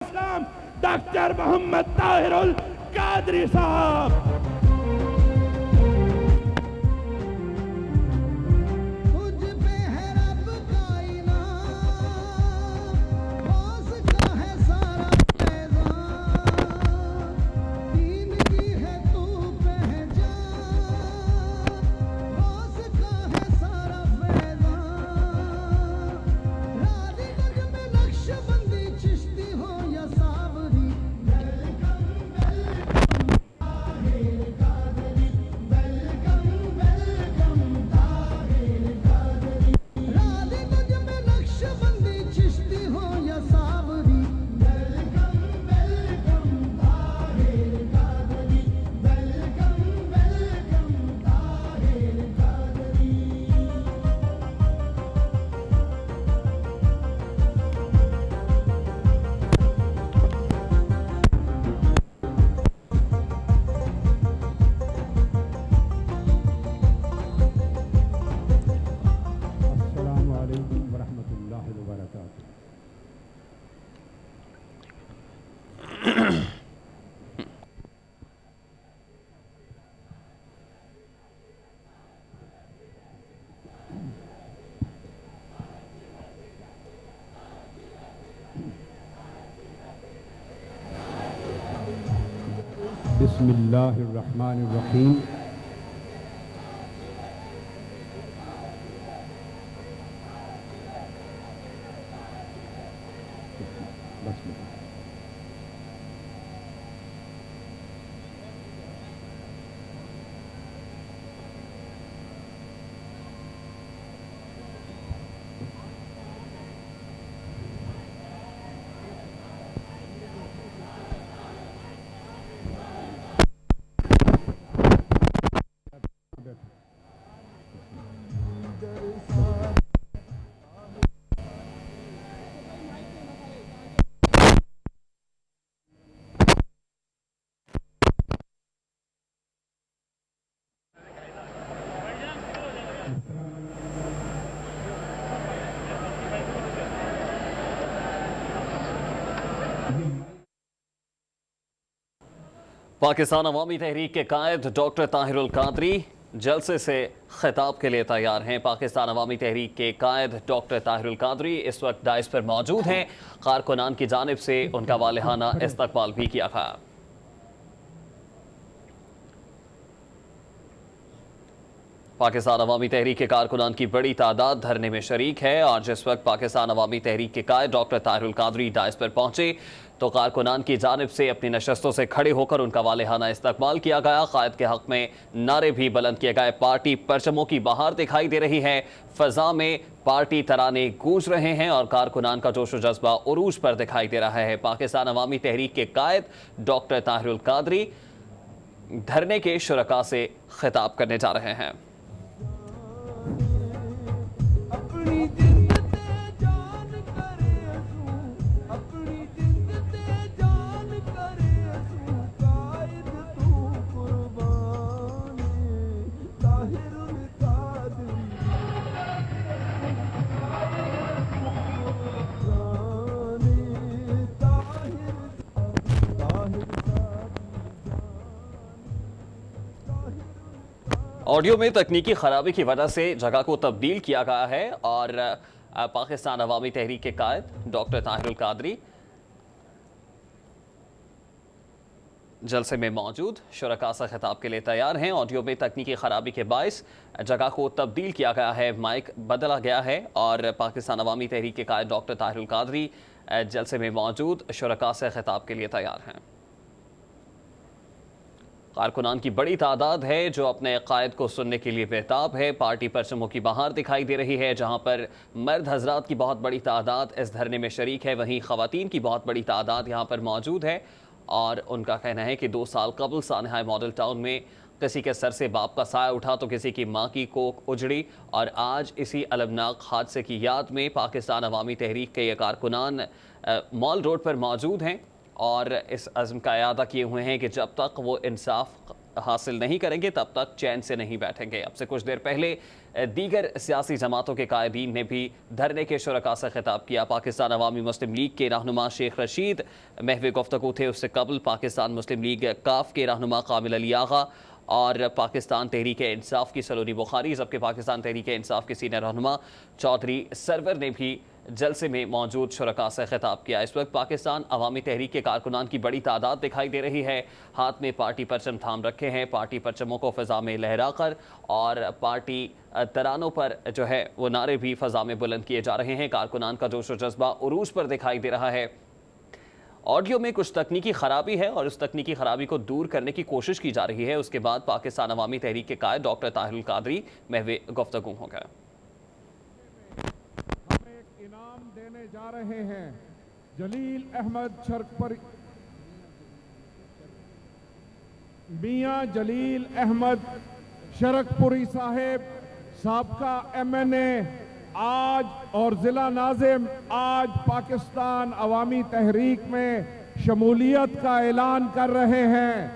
الاسلام ڈاکٹر محمد طاہر القادری صاحب۔ بسم اللہ الرحمن الرحیم۔ پاکستان عوامی تحریک کے قائد ڈاکٹر طاہر القادری جلسے سے خطاب کے لیے تیار ہیں۔ پاکستان عوامی تحریک کے قائد ڈاکٹر طاہر القادری اس وقت ڈائس پر موجود ہیں۔ کارکنان کی جانب سے ان کا والہانہ استقبال بھی کیا گیا۔ پاکستان عوامی تحریک کے کارکنان کی بڑی تعداد دھرنے میں شریک ہے اور جس وقت پاکستان عوامی تحریک کے قائد ڈاکٹر طاہر القادری ڈائس پر پہنچے تو کارکنان کی جانب سے اپنی نشستوں سے کھڑے ہو کر ان کا والہانہ استقبال کیا گیا۔ قائد کے حق میں نعرے بھی بلند کیے گئے۔ پارٹی پرچموں کی بہار دکھائی دے رہی ہے، فضا میں پارٹی ترانے گونج رہے ہیں اور کارکنان کا جوش و جذبہ عروج پر دکھائی دے رہا ہے۔ پاکستان عوامی تحریک کے قائد ڈاکٹر طاہر القادری دھرنے کے شرکاء سے خطاب کرنے جا رہے ہیں۔ آڈیو میں تکنیکی خرابی کی وجہ سے جگہ کو تبدیل کیا گیا ہے اور پاکستان عوامی تحریک کے قائد ڈاکٹر طاہر القادری جلسے میں موجود شرکاء سے خطاب کے لیے تیار ہیں۔ آڈیو میں تکنیکی خرابی کے باعث جگہ کو تبدیل کیا گیا ہے، مائک بدلا گیا ہے اور پاکستان عوامی تحریک کے قائد ڈاکٹر طاہر القادری جلسے میں موجود شرکاء سے خطاب کے لیے تیار ہیں۔ کارکنان کی بڑی تعداد ہے جو اپنے قائد کو سننے کے لیے بےتاب ہے۔ پارٹی پرچموں کی بہار دکھائی دے رہی ہے، جہاں پر مرد حضرات کی بہت بڑی تعداد اس دھرنے میں شریک ہے، وہیں خواتین کی بہت بڑی تعداد یہاں پر موجود ہے اور ان کا کہنا ہے کہ 2 سال قبل سانحہ ماڈل ٹاؤن میں کسی کے سر سے باپ کا سایہ اٹھا تو کسی کی ماں کی کوکھ اجڑی اور آج اسی المناک حادثے کی یاد میں پاکستان عوامی تحریک کے یہ کارکنان مال روڈ پر موجود ہیں اور اس عزم کا اعادہ کیے ہوئے ہیں کہ جب تک وہ انصاف حاصل نہیں کریں گے تب تک چین سے نہیں بیٹھیں گے۔ اب سے کچھ دیر پہلے دیگر سیاسی جماعتوں کے قائدین نے بھی دھرنے کے شرکاء سے خطاب کیا۔ پاکستان عوامی مسلم لیگ کے رہنما شیخ رشید محو گفتگو تھے، اس سے قبل پاکستان مسلم لیگ کاف کے رہنما کامل علی آغا اور پاکستان تحریک انصاف کی سلونی بخاری، جبکہ پاکستان تحریک انصاف کے سینئر رہنما چودھری سرور نے بھی جلسے میں موجود شرکاء سے خطاب کیا۔ اس وقت پاکستان عوامی تحریک کے کارکنان کی بڑی تعداد دکھائی دے رہی ہے، ہاتھ میں پارٹی پرچم تھام رکھے ہیں، پارٹی پرچموں کو فضا میں لہرا کر اور پارٹی ترانوں پر جو ہے وہ نعرے بھی فضا میں بلند کیے جا رہے ہیں۔ کارکنان کا جوش و جذبہ عروج پر دکھائی دے رہا ہے۔ آڈیو میں کچھ تکنیکی خرابی ہے اور اس تکنیکی خرابی کو دور کرنے کی کوشش کی جا رہی ہے۔ اس کے بعد پاکستان عوامی تحریک کے قائد ڈاکٹر طاہر القادری محو گفتگو ہو گئے۔ ہم ایک انعام دینے جا رہے ہیں جلیل احمد شرک میاں جلیل احمد شرک پوری صاحب سابقہ MNA آج اور ضلع ناظم آج پاکستان عوامی تحریک میں شمولیت کا اعلان کر رہے ہیں۔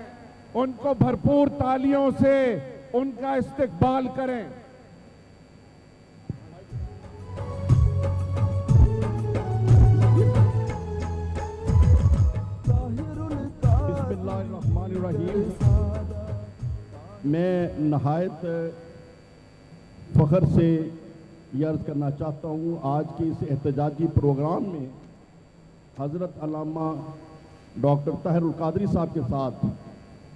ان کو بھرپور تالیوں سے ان کا استقبال کریں۔ بسم اللہ الرحمن الرحیم۔ میں نہایت فخر سے یہ عرض کرنا چاہتا ہوں، آج کے اس احتجاجی پروگرام میں حضرت علامہ ڈاکٹر طاہر القادری صاحب کے ساتھ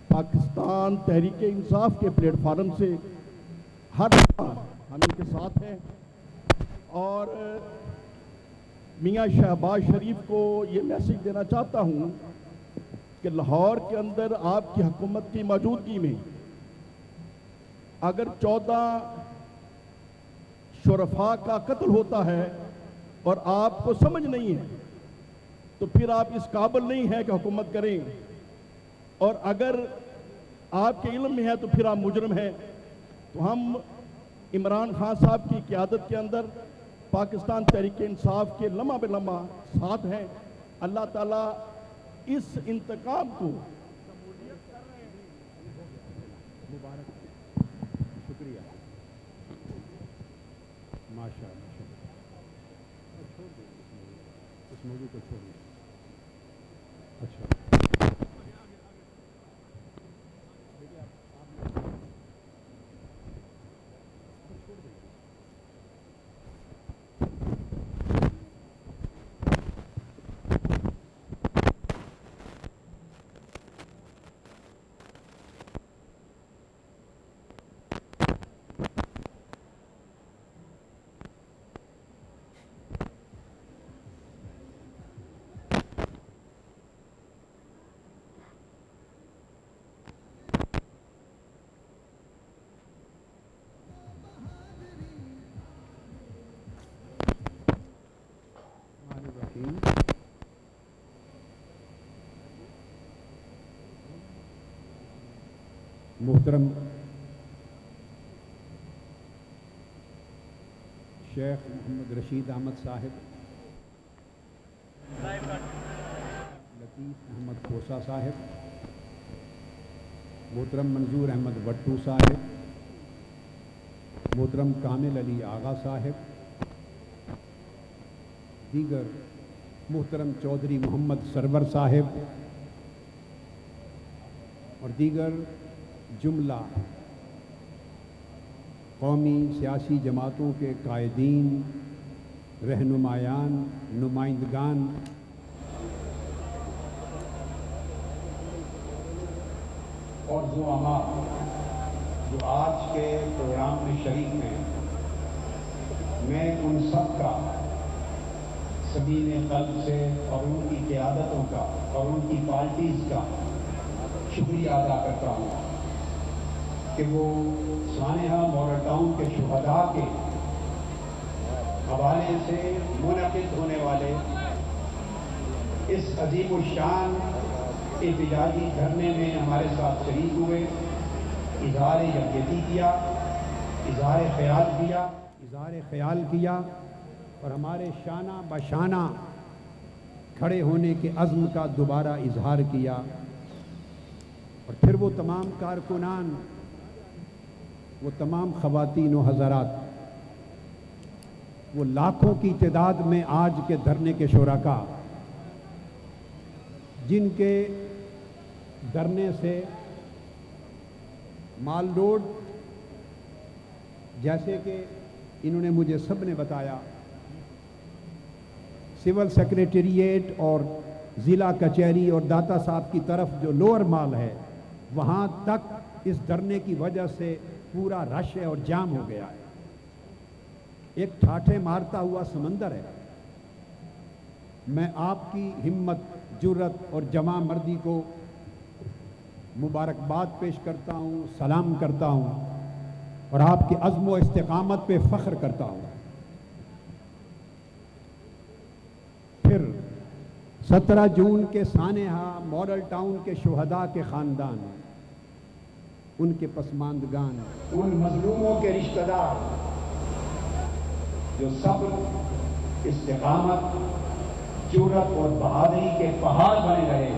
پاکستان تحریک انصاف کے پلیٹ فارم سے ہر ہم ان کے ساتھ ہیں، اور میاں شہباز شریف کو یہ میسیج دینا چاہتا ہوں کہ لاہور کے اندر آپ کی حکومت کی موجودگی میں اگر 14 شرفاء کا قتل ہوتا ہے اور آپ کو سمجھ نہیں ہے تو پھر آپ اس قابل نہیں ہیں کہ حکومت کریں، اور اگر آپ کے علم میں ہے تو پھر آپ مجرم ہیں۔ تو ہم عمران خان صاحب کی قیادت کے اندر پاکستان تحریک انصاف کے لمحہ بے لمحہ ساتھ ہیں۔ اللہ تعالیٰ اس انتقام کو شکریہ، ماشاء اللہ، اس موضوع کو چھوڑ دیں۔ اچھا، محترم شیخ محمد رشید احمد صاحب، لطیف احمد کھوسا صاحب، محترم منظور احمد وٹو صاحب، محترم کامل علی آغا صاحب، دیگر محترم چودھری محمد سرور صاحب اور دیگر جملہ قومی سیاسی جماعتوں کے قائدین، رہنمایان، نمائندگان، اور زعماء جو آج کے پروگرام میں شریک ہیں، میں ان سب کا سبیل قلب سے اور ان کی قیادتوں کا اور ان کی پارٹیز کا شکریہ ادا کرتا ہوں کہ وہ سانحہ ماڈل ٹاؤن کے شہداء کے حوالے سے منعقد ہونے والے اس عظیم الشان احتجاجی دھرنے میں ہمارے ساتھ شریک ہوئے، اظہار یکجہتی کیا، اظہار خیال کیا اور ہمارے شانہ بشانہ کھڑے ہونے کے عزم کا دوبارہ اظہار کیا۔ اور پھر وہ تمام کارکنان، وہ تمام خواتین و حضرات، وہ لاکھوں کی تعداد میں آج کے دھرنے کے شرکاء، جن کے دھرنے سے مال روڈ، جیسے کہ انہوں نے مجھے سب نے بتایا، سول سیکریٹریٹ اور ضلع کچہری اور داتا صاحب کی طرف جو لوور مال ہے، وہاں تک اس دھرنے کی وجہ سے پورا رش ہے اور جام ہو گیا ہے، ایک ٹھاٹھے مارتا ہوا سمندر ہے۔ میں آپ کی ہمت، جرت اور جمع مردی کو مبارکباد پیش کرتا ہوں، سلام کرتا ہوں اور آپ کے عزم و استقامت پہ فخر کرتا ہوں۔ پھر 17 جون کے سانحہ ماڈل ٹاؤن کے شہداء کے خاندان، ان کے پسماندگان، ان مظلوموں کے رشتہ دار جو صبر، استقامت، جرت اور بہادری کے پہاڑ بنے رہے،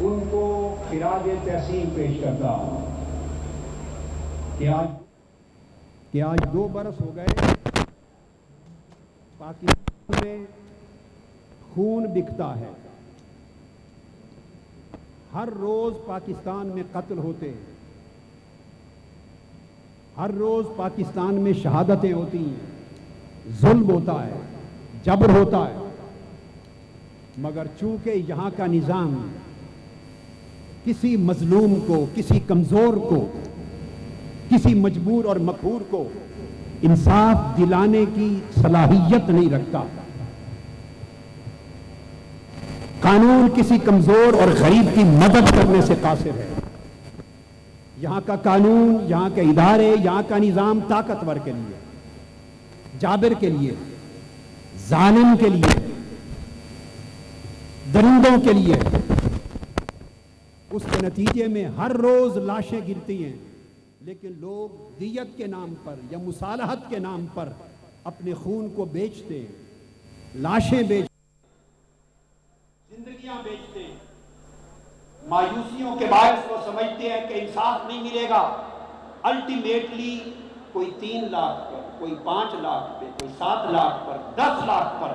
ان کو خراج تحسین پیش کرتا ہوں کہ آج 2 برس ہو گئے پاکستان میں خون بکتا ہے، ہر روز پاکستان میں قتل ہوتے ہیں، ہر روز پاکستان میں شہادتیں ہوتی ہیں، ظلم ہوتا ہے، جبر ہوتا ہے، مگر چونکہ یہاں کا نظام کسی مظلوم کو، کسی کمزور کو، کسی مجبور اور مقہور کو انصاف دلانے کی صلاحیت نہیں رکھتا، قانون کسی کمزور اور غریب کی مدد کرنے سے قاصر ہے، یہاں کا قانون، یہاں کے ادارے، یہاں کا نظام طاقتور کے لیے، جابر کے لیے، ظالم کے لیے، درندوں کے لیے، اس کے نتیجے میں ہر روز لاشیں گرتی ہیں، لیکن لوگ دیت کے نام پر یا مصالحت کے نام پر اپنے خون کو بیچتے ہیں، لاشیں بیچتے ہیں، زندگیاں بیچتے ہیں، مایوسیوں کے باعث وہ سمجھتے ہیں کہ انصاف نہیں ملے گا، الٹیمیٹلی کوئی 3 لاکھ پر، کوئی 5 لاکھ پہ، کوئی 7 لاکھ پر، 10 لاکھ پر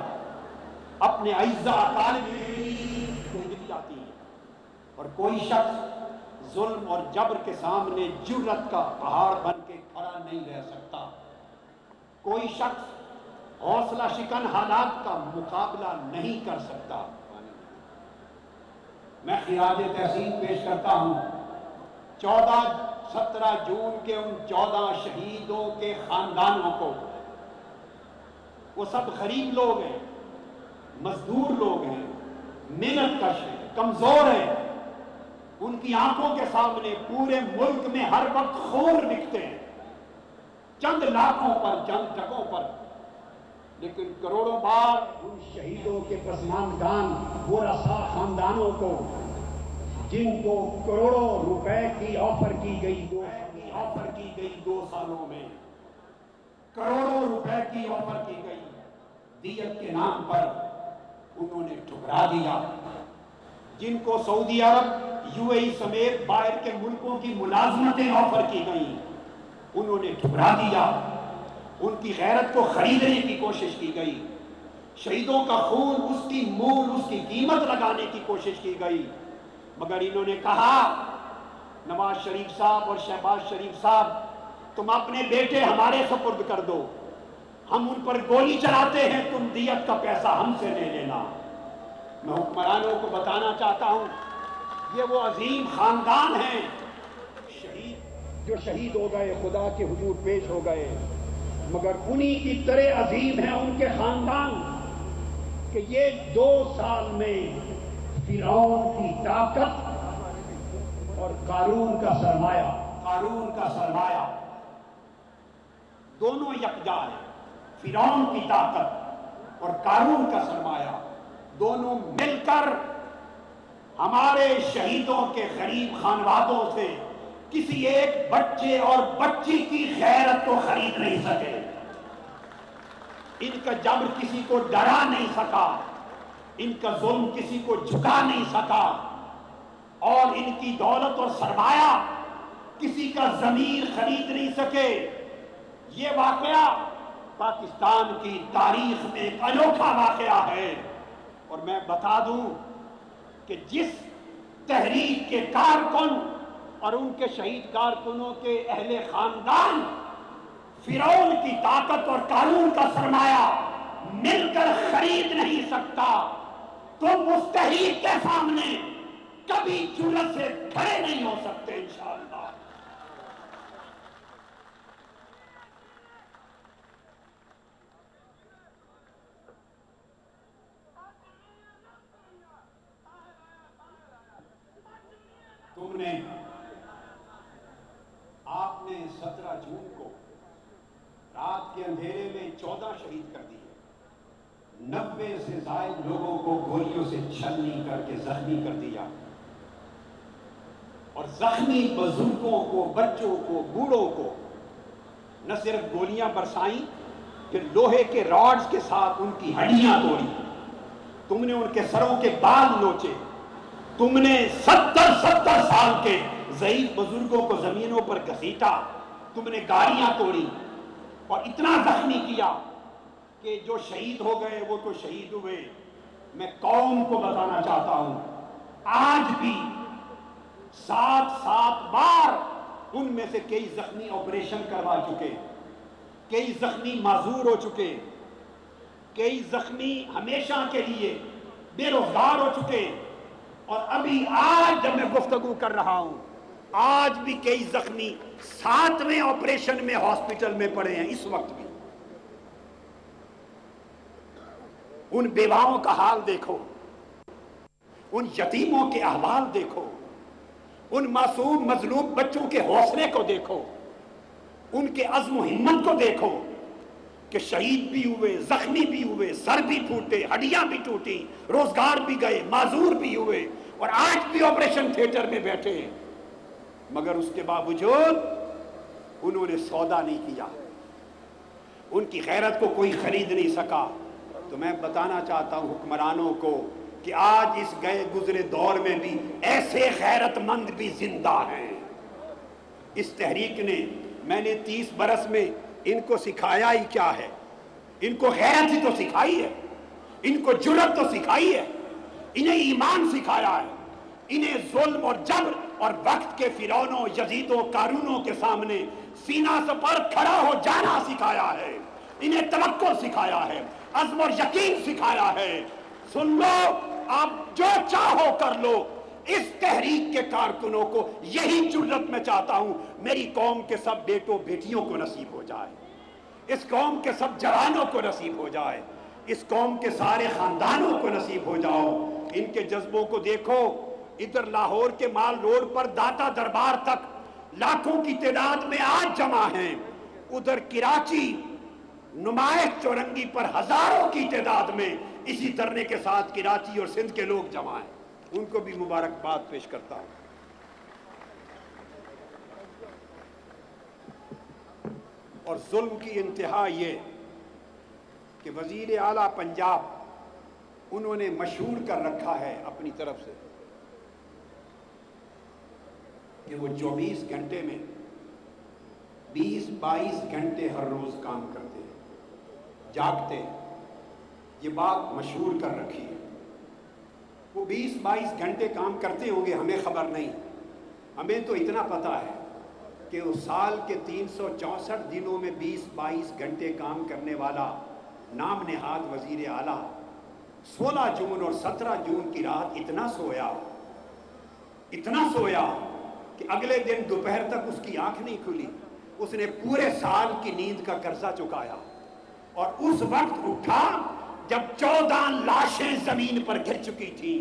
اپنے اعزاء طالب کی زندگی آتی ہے، اور کوئی شخص ظلم اور جبر کے سامنے جرت کا پہاڑ بن کے کھڑا نہیں رہ سکتا، کوئی شخص حوصلہ شکن حالات کا مقابلہ نہیں کر سکتا۔ میں خراج تحسین پیش کرتا ہوں 17 جون کے ان 14 شہیدوں کے خاندانوں کو۔ وہ سب غریب لوگ ہیں، مزدور لوگ ہیں، محنت کش ہیں، کمزور ہیں، ان کی آنکھوں کے سامنے پورے ملک میں ہر وقت خون بکتے ہیں، چند لاکھوں پر، چند ٹکوں پر، لیکن کروڑوں بار ان شہیدوں کے پسماندگان، ورثاء خاندانوں کو، جن کو کروڑوں روپے کی آفر کی گئی 2 سالوں میں، کروڑوں روپے کی آفر کی گئی دیت کے نام پر، انہوں نے ٹھکرا دیا۔ جن کو سعودی عرب، UAE سمیت باہر کے ملکوں کی ملازمتیں آفر کی گئیں، انہوں نے ٹھکرا دیا۔ ان کی غیرت کو خریدنے کی کوشش کی گئی، شہیدوں کا خون، اس کی مول، اس کی قیمت لگانے کی کوشش کی گئی، مگر انہوں نے کہا نواز شریف صاحب اور شہباز شریف صاحب، تم اپنے بیٹے ہمارے سپرد کر دو، ہم ان پر گولی چلاتے ہیں، تم دیت کا پیسہ ہم سے لے لینا۔ میں حکمرانوں کو بتانا چاہتا ہوں، یہ وہ عظیم خاندان ہیں جو شہید ہو گئے، خدا کے حضور پیش ہو گئے، مگر انہی کی طرح عظیم ہیں ان کے خاندان کہ یہ 2 سال میں فرعون کی طاقت اور قارون کا سرمایہ دونوں یکجا ہیں۔ فرعون کی طاقت اور قارون کا سرمایہ دونوں مل کر ہمارے شہیدوں کے غریب خانوادوں سے کسی ایک بچے اور بچی کی غیرت کو خرید نہیں سکے، ان کا جبر کسی کو ڈرا نہیں سکا، ان کا ظلم کسی کو جھکا نہیں سکا، اور ان کی دولت اور سرمایہ کسی کا ضمیر خرید نہیں سکے. یہ واقعہ پاکستان کی تاریخ میں ایک انوکھا واقعہ ہے. اور میں بتا دوں کہ جس تحریک کے کارکن اور ان کے شہید کارکنوں کے اہل خاندان فرعون کی طاقت اور قارون کا سرمایہ مل کر خرید نہیں سکتا، تم اس تحریک کے سامنے کبھی جرأت سے کھڑے نہیں ہو سکتے انشاءاللہ. آپ نے 17 جون کو رات کے اندھیرے میں 14 شہید کر دیے، 90 سے زائد لوگوں کو گولیوں سے چھلنی کر کے زخمی کر دیا، اور زخمی بزرگوں کو، بچوں کو، بوڑھوں کو نہ صرف گولیاں برسائیں، پھر لوہے کے راڈز کے ساتھ ان کی ہڈیاں توڑی، تم نے ان کے سروں کے بال نوچے، تم نے 70 سال کے ضعیف بزرگوں کو زمینوں پر گھسیٹا، تم نے گاڑیاں توڑی اور اتنا زخمی کیا کہ جو شہید ہو گئے وہ تو شہید ہوئے. میں قوم کو بتانا چاہتا ہوں آج بھی 7 بار ان میں سے کئی زخمی آپریشن کروا چکے، کئی زخمی معذور ہو چکے، کئی زخمی ہمیشہ کے لیے بے روزگار ہو چکے، اور ابھی آج جب میں گفتگو کر رہا ہوں آج بھی کئی زخمی 7ویں آپریشن میں ہاسپٹل میں پڑے ہیں اس وقت بھی. ان بیواؤں کا حال دیکھو، ان یتیموں کے احوال دیکھو، ان معصوم مظلوم بچوں کے حوصلے کو دیکھو، ان کے عزم و ہمت کو دیکھو کہ شہید بھی ہوئے، زخمی بھی ہوئے، سر بھی پھوٹے، ہڈیاں بھی ٹوٹی، روزگار بھی گئے، معذور بھی ہوئے، اور آج بھی آپریشن تھیٹر میں بیٹھے ہیں. مگر اس کے باوجود انہوں نے سودا نہیں کیا، ان کی غیرت کو کوئی خرید نہیں سکا. تو میں بتانا چاہتا ہوں حکمرانوں کو کہ آج اس گئے گزرے دور میں بھی ایسے غیرت مند بھی زندہ ہیں. اس تحریک نے، میں نے 30 برس میں ان کو سکھایا ہی کیا ہے؟ ان کو غیرت ہی تو سکھائی ہے، ان کو جرأت تو سکھائی ہے، انہیں ایمان سکھایا ہے، انہیں ظلم اور جبر اور وقت کے فرعونوں، یزیدوں، قارونوں کے سامنے سینہ سپر کھڑا ہو جانا سکھایا ہے، انہیں توکل سکھایا ہے، عزم اور یقین سکھایا ہے. سن لو، آپ جو چاہو کر لو. اس تحریک کے کارکنوں کو یہی جرأت میں چاہتا ہوں میری قوم کے سب بیٹوں بیٹیوں کو نصیب ہو جائے، اس قوم کے سب جوانوں کو نصیب ہو جائے، اس قوم کے سارے خاندانوں کو نصیب ہو جاؤ. ان کے جذبوں کو دیکھو. ادھر لاہور کے مال روڈ پر داتا دربار تک لاکھوں کی تعداد میں آج جمع ہیں، ادھر کراچی نمائش چورنگی پر ہزاروں کی تعداد میں اسی دھرنے کے ساتھ کراچی اور سندھ کے لوگ جمع ہیں. ان کو بھی مبارکباد پیش کرتا ہوں. اور ظلم کی انتہا یہ کہ وزیر اعلیٰ پنجاب انہوں نے مشہور کر رکھا ہے اپنی طرف سے کہ وہ 24 گھنٹے میں 20-22 گھنٹے ہر روز کام کرتے ہیں، جاگتے ہیں. یہ بات مشہور کر رکھی ہے. وہ 20-22 گھنٹے کام کرتے ہوں گے، ہمیں خبر نہیں. ہمیں تو اتنا پتہ ہے کہ اس سال کے 364 دنوں میں 20-22 گھنٹے کام کرنے والا نام نہاد وزیر اعلیٰ 16 جون اور 17 جون کی رات اتنا سویا کہ اگلے دن دوپہر تک اس کی آنکھ نہیں کھلی. اس نے پورے سال کی نیند کا قرضہ چکایا، اور اس وقت اٹھا جب 14 لاشیں زمین پر گر چکی تھیں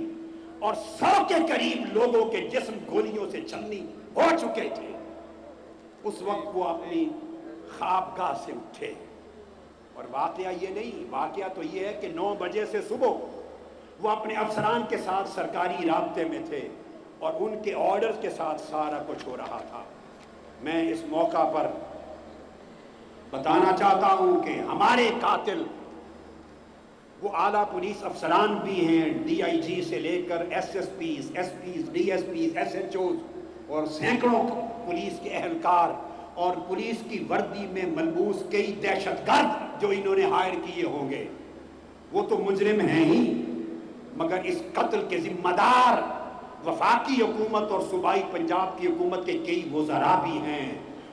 اور 100 کے قریب لوگوں کے جسم گولیوں سے چھلنی ہو چکے تھے. اس وقت وہ اپنی خوابگاہ سے اٹھے. اور واقعہ یہ نہیں، واقعہ تو یہ ہے کہ 9 بجے سے صبح وہ اپنے افسران کے ساتھ سرکاری رابطے میں تھے اور ان کے آرڈرز کے ساتھ سارا کچھ ہو رہا تھا. میں اس موقع پر بتانا چاہتا ہوں کہ ہمارے قاتل وہ اعلیٰ پولیس افسران بھی ہیں، DIG سے لے کر SSPs, SPs, DSPs, SHOs اور سینکڑوں پولیس کے اہلکار اور پولیس کی وردی میں ملبوس کئی دہشت گرد جو انہوں نے ہائر کیے ہوں گے، وہ تو مجرم ہیں ہی، مگر اس قتل کے ذمہ دار وفاقی حکومت اور صوبائی پنجاب کی حکومت کے کئی وزراء بھی ہیں،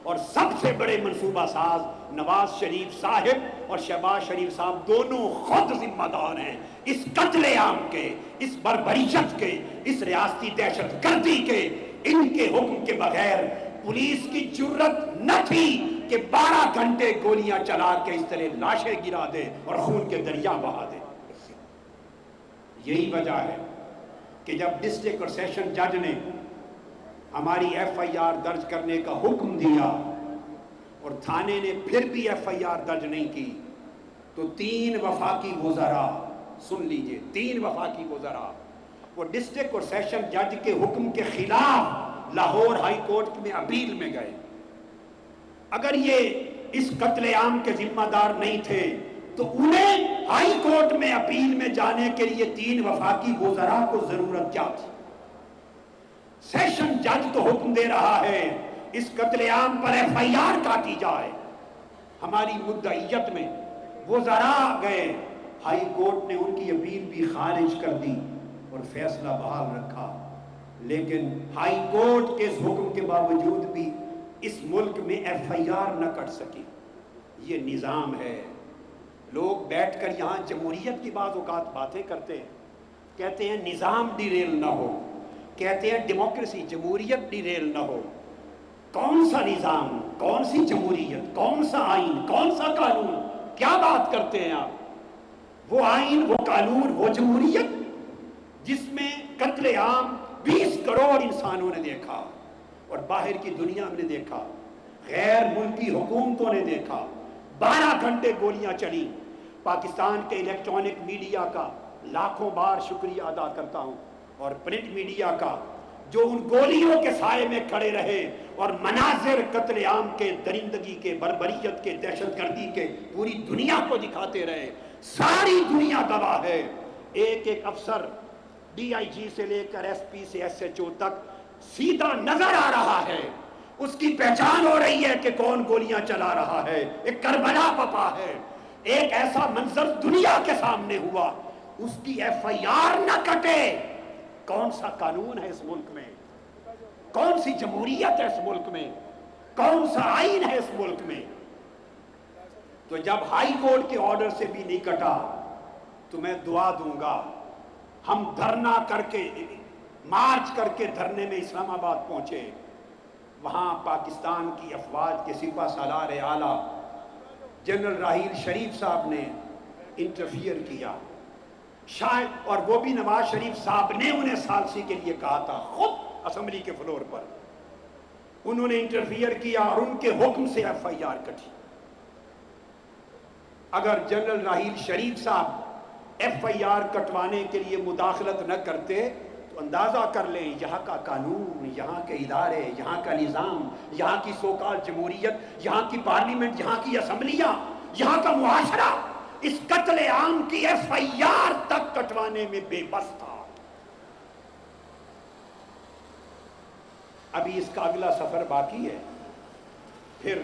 اور سب سے بڑے منصوبہ ساز نواز شریف صاحب اور شہباز شریف صاحب دونوں خود ذمہ دار ہیں اس قتل عام کے، اس بربریت کے، اس ریاستی دہشت گردی کے۔ ان کے حکم کے بغیر پولیس کی جرت نہ تھی کہ 12 گھنٹے گولیاں چلا کے اس طرح لاشیں گرا دے اور خون کے دریا بہا دے۔ یہی وجہ ہے کہ جب ڈسٹرکٹ اور سیشن جج نے ہماری FIR درج کرنے کا حکم دیا اور تھانے نے پھر بھی FIR درج نہیں کی، تو 3 وفاقی وزراء، سن لیجئے، 3 وفاقی وزراء وہ ڈسٹرکٹ اور سیشن جج کے حکم کے خلاف لاہور ہائی کورٹ میں اپیل میں گئے۔ اگر یہ اس قتل عام کے ذمہ دار نہیں تھے تو انہیں ہائی کورٹ میں اپیل میں جانے کے لیے 3 وفاقی وزراء کو ضرورت کیا تھی؟ سیشن جج تو حکم دے رہا ہے اس قتل عام پر FIR کاٹی جائے، ہماری مدعیت میں وزراء گئے، ہائی کورٹ نے ان کی اپیل بھی خارج کر دی اور فیصلہ بحال رکھا، لیکن ہائی کورٹ کے اس حکم کے باوجود بھی اس ملک میں FIR نہ کٹ سکی۔ یہ نظام ہے۔ لوگ بیٹھ کر یہاں جمہوریت کی بعض اوقات باتیں کرتے ہیں، کہتے ہیں نظام ڈیریل نہ ہو، کہتے ہیں ڈیموکریسی جمہوریت ڈیریل نہ ہو۔ کون سا نظام، کون سی جمہوریت، کون سا آئین، کون سا قانون، کیا بات کرتے ہیں آپ؟ وہ آئین، وہ قانون، وہ جمہوریت جس میں قتل عام 20 کروڑ انسانوں نے دیکھا اور باہر کی دنیا نے دیکھا، غیر ملکی حکومتوں نے دیکھا، 12 گھنٹے گولیاں چلی۔ پاکستان کے الیکٹرانک میڈیا کا لاکھوں بار شکریہ ادا کرتا ہوں، اور پرنٹ میڈیا کا جو ان گولیوں کے سائے میں کھڑے رہے اور مناظر قتل عام کے، درندگی کے، بربریت کے، دہشت گردی کے پوری دنیا کو دکھاتے رہے۔ ساری دنیا گواہ ہے، ایک ایک افسر DIG سے لے کر SP سے SHO تک سیدھا نظر آ رہا ہے، اس کی پہچان ہو رہی ہے کہ کون گولیاں چلا رہا ہے۔ ایک کربلا پپا ہے، ایک ایسا منظر دنیا کے سامنے ہوا، اس کی FIR نہ کٹے۔ کون سا قانون ہے اس ملک میں، کون سی جمہوریت ہے اس ملک میں، کون سا آئین ہے اس ملک میں؟ تو جب ہائی کورٹ کے آرڈر سے بھی نہیں کٹا تو میں دعا دوں گا، ہم دھرنا کر کے، مارچ کر کے دھرنے میں اسلام آباد پہنچے، وہاں پاکستان کی افواج کے سپہ سالار اعلیٰ جنرل راحیل شریف صاحب نے انٹرفیئر کیا، شاید، اور وہ بھی نواز شریف صاحب نے انہیں ثالثی کے لیے کہا تھا، خود اسمبلی کے فلور پر انہوں نے انٹرفیئر کیا اور ان کے حکم سے FIR کٹی۔ اگر جنرل راحیل شریف صاحب FIR کٹوانے کے لیے مداخلت نہ کرتے تو اندازہ کر لیں یہاں کا قانون، یہاں کے ادارے، یہاں کا نظام، یہاں کی سوکال جمہوریت، یہاں کی پارلیمنٹ، یہاں کی اسمبلیاں، یہاں کا معاشرہ اس قتل عام کی FIR تک کٹوانے میں بے بس تھا۔ ابھی اس کا اگلا سفر باقی ہے، پھر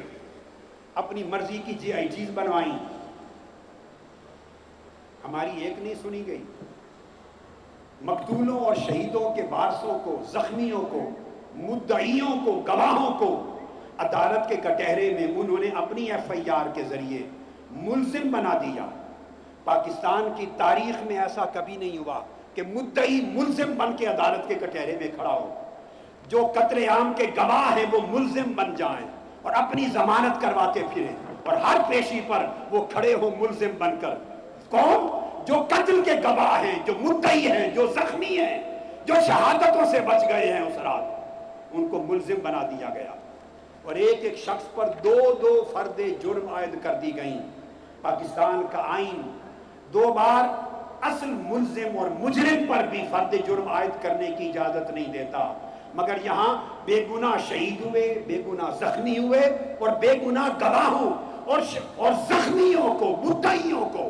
اپنی مرضی کی GIGs بنوائیں، ہماری ایک نہیں سنی گئی۔ مقتولوں اور شہیدوں کے وارثوں کو، زخمیوں کو، مدعیوں کو، گواہوں کو عدالت کے کٹہرے میں انہوں نے اپنی FIR کے ذریعے ملزم بنا دیا۔ پاکستان کی تاریخ میں ایسا کبھی نہیں ہوا کہ مدعی ملزم بن کے عدالت کے کٹہرے میں کھڑا ہو۔ جو قتل عام کے گواہ ہیں وہ ملزم بن جائیں اور اپنی ضمانت کرواتے پھریں، اور ہر پیشی پر وہ کھڑے ہو ملزم بن کر۔ کون؟ جو قتل کے گواہ ہیں، جو مدعی ہیں، جو زخمی ہیں، جو شہادتوں سے بچ گئے ہیں اس رات، ان کو ملزم بنا دیا گیا، اور ایک ایک شخص پر 2 فرد جرم عائد کر دی گئیں۔ پاکستان کا آئین 2 بار اصل ملزم اور مجرم پر بھی فرد جرم عائد کرنے کی اجازت نہیں دیتا، مگر یہاں بے گناہ شہید ہوئے، بے گناہ زخمی ہوئے، اور بے گناہ گواہوں اور زخمیوں کو، مدعیوں کو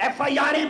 FIR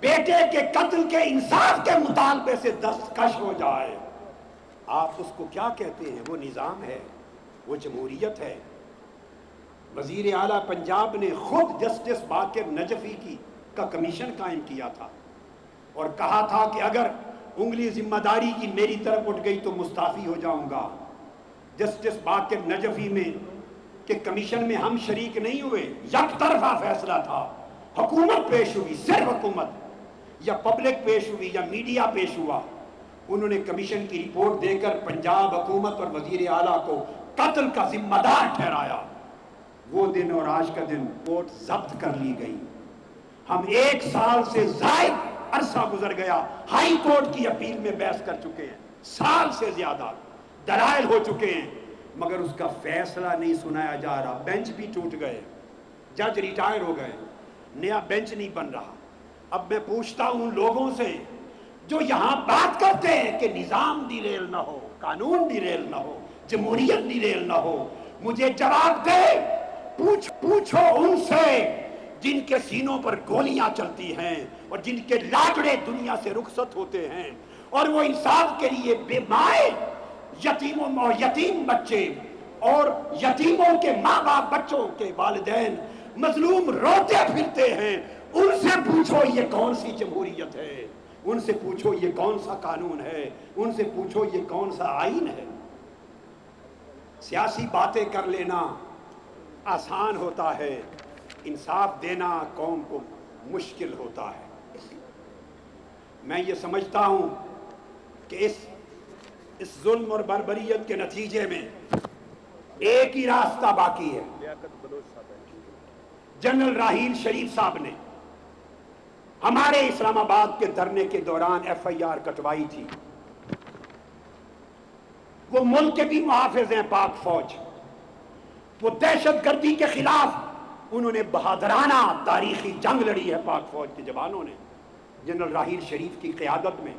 بیٹے کے قتل کے انصاف کے مطالبے سے دستکش ہو جائے، آپ اس کو کیا کہتے ہیں؟ وہ نظام ہے، وہ جمہوریت ہے۔ وزیر اعلیٰ پنجاب نے خود جسٹس باقر نجفی کا کمیشن قائم کیا تھا اور کہا تھا کہ اگر انگلی ذمہ داری کی میری طرف اٹھ گئی تو مستعفی ہو جاؤں گا۔ جسٹس باقر نجفی میں کہ کمیشن میں ہم شریک نہیں ہوئے، یک طرفہ فیصلہ تھا۔ حکومت پیش ہوئی، صرف حکومت، یا پبلک پیش ہوئی یا میڈیا پیش ہوا، انہوں نے کمیشن کی رپورٹ دے کر پنجاب حکومت اور وزیر اعلیٰ کو قتل کا ذمہ دار ٹھہرایا۔ وہ دن اور آج کا دن کوٹ ضبط کر لی گئی۔ ہم 1 سال سے زائد عرصہ گزر گیا، ہائی کورٹ کی اپیل میں بحث کر چکے ہیں، سال سے زیادہ دلائل ہو چکے ہیں، مگر اس کا فیصلہ نہیں سنایا جا رہا۔ بینچ بھی ٹوٹ گئے، جج ریٹائر ہو گئے، نیا بینچ نہیں بن رہا۔ اب میں پوچھتا ہوں لوگوں سے جو یہاں بات کرتے ہیں کہ نظام ڈیریل نہ ہو، قانون ڈیریل نہ ہو، جمہوریت ڈیریل نہ ہو، مجھے جواب دے۔ پوچھو ان سے جن کے سینوں پر گولیاں چلتی ہیں اور جن کے لاڈڑے دنیا سے رخصت ہوتے ہیں اور وہ انصاف کے لیے بے مائے یتیم بچے اور یتیموں کے ماں باپ بچوں کے والدین مظلوم روتے پھرتے ہیں، ان سے پوچھو یہ کون سی جمہوریت ہے، ان سے پوچھو یہ کون سا قانون ہے، ان سے پوچھو یہ کون سا آئین ہے۔ سیاسی باتیں کر لینا آسان ہوتا ہے، انصاف دینا قوم کو مشکل ہوتا ہے۔ میں یہ سمجھتا ہوں کہ اس ظلم اور بربریت کے نتیجے میں ایک ہی راستہ باقی ہے۔ جنرل راحیل شریف صاحب نے ہمارے اسلام آباد کے دھرنے کے دوران FIR کٹوائی تھی۔ وہ ملک کے بھی محافظ ہیں، پاک فوج، وہ دہشت گردی کے خلاف انہوں نے بہادرانہ تاریخی جنگ لڑی ہے۔ پاک فوج کے جوانوں نے جنرل راحیل شریف کی قیادت میں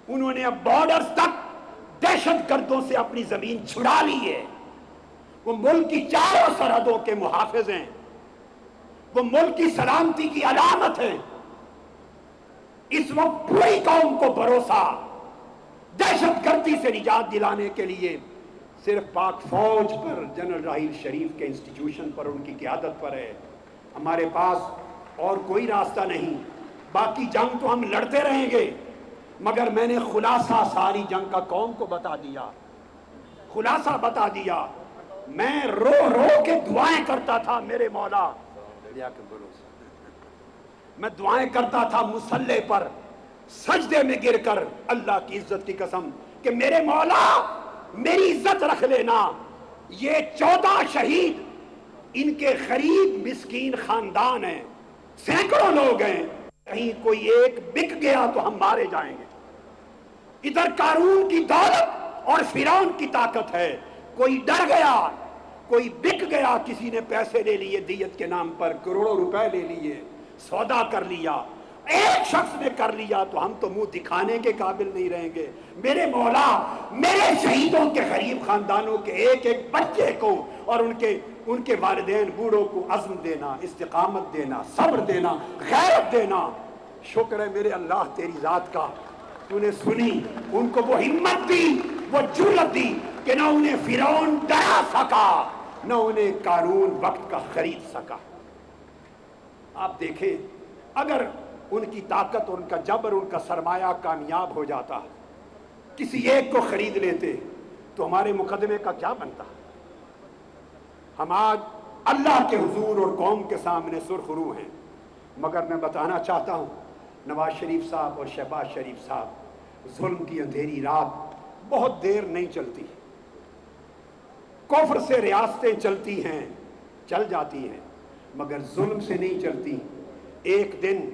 انہوں نے اب بارڈرز تک دہشت گردوں سے اپنی زمین چھڑا لی ہے۔ وہ ملک کی چاروں سرحدوں کے محافظ ہیں، وہ ملک کی سلامتی کی علامت ہیں۔ اس وقت پوری قوم کو بھروسہ دہشت گردی سے نجات دلانے کے لیے صرف پاک فوج پر، جنرل راحیل شریف کے انسٹیٹیوشن پر، ان کی قیادت پر ہے۔ ہمارے پاس اور کوئی راستہ نہیں۔ باقی جنگ تو ہم لڑتے رہیں گے، مگر میں نے خلاصہ ساری جنگ کا قوم کو بتا دیا، خلاصہ بتا دیا۔ میں رو رو کے دعائیں کرتا تھا، میرے مولا، میں دعائیں کرتا تھا مصلی پر سجدے میں گر کر، اللہ کی عزت کی قسم، کہ میرے مولا میری عزت رکھ لینا۔ یہ 14 شہید ان کے غریب مسکین خاندان ہیں، سینکڑوں لوگ ہیں، کہیں کوئی ایک بک گیا تو ہم مارے جائیں گے۔ ادھر قارون کی دولت اور فرعون کی طاقت ہے، کوئی ڈر گیا، کوئی بک گیا، کسی نے پیسے لے لیے دیت کے نام پر، کروڑوں روپے لے لیے، سودا کر لیا، ایک شخص نے کر لیا تو ہم تو منہ دکھانے کے قابل نہیں رہیں گے۔ میرے مولا میرے شہیدوں کے غریب خاندانوں کے ایک ایک بچے کو اور ان کے والدین بوڑھوں کو عزم دینا، استقامت دینا، صبر دینا، غیرت دینا۔ شکر ہے میرے اللہ تیری ذات کا، تو نے سنی، ان کو وہ ہمت دی، وہ جرأت دی کہ نہ انہیں فرعون ڈرا سکا، نہ انہیں قارون وقت کا خرید سکا۔ آپ دیکھیں، اگر ان کی طاقت اور ان کا جبر، ان کا سرمایہ کامیاب ہو جاتا، کسی ایک کو خرید لیتے تو ہمارے مقدمے کا کیا بنتا؟ ہم آج اللہ کے حضور اور قوم کے سامنے سرخ رو ہیں، مگر میں بتانا چاہتا ہوں نواز شریف صاحب اور شہباز شریف صاحب، ظلم کی اندھیری رات بہت دیر نہیں چلتی، کفر سے ریاستیں چلتی ہیں، چل جاتی ہیں، مگر ظلم سے نہیں چلتی۔ ایک دن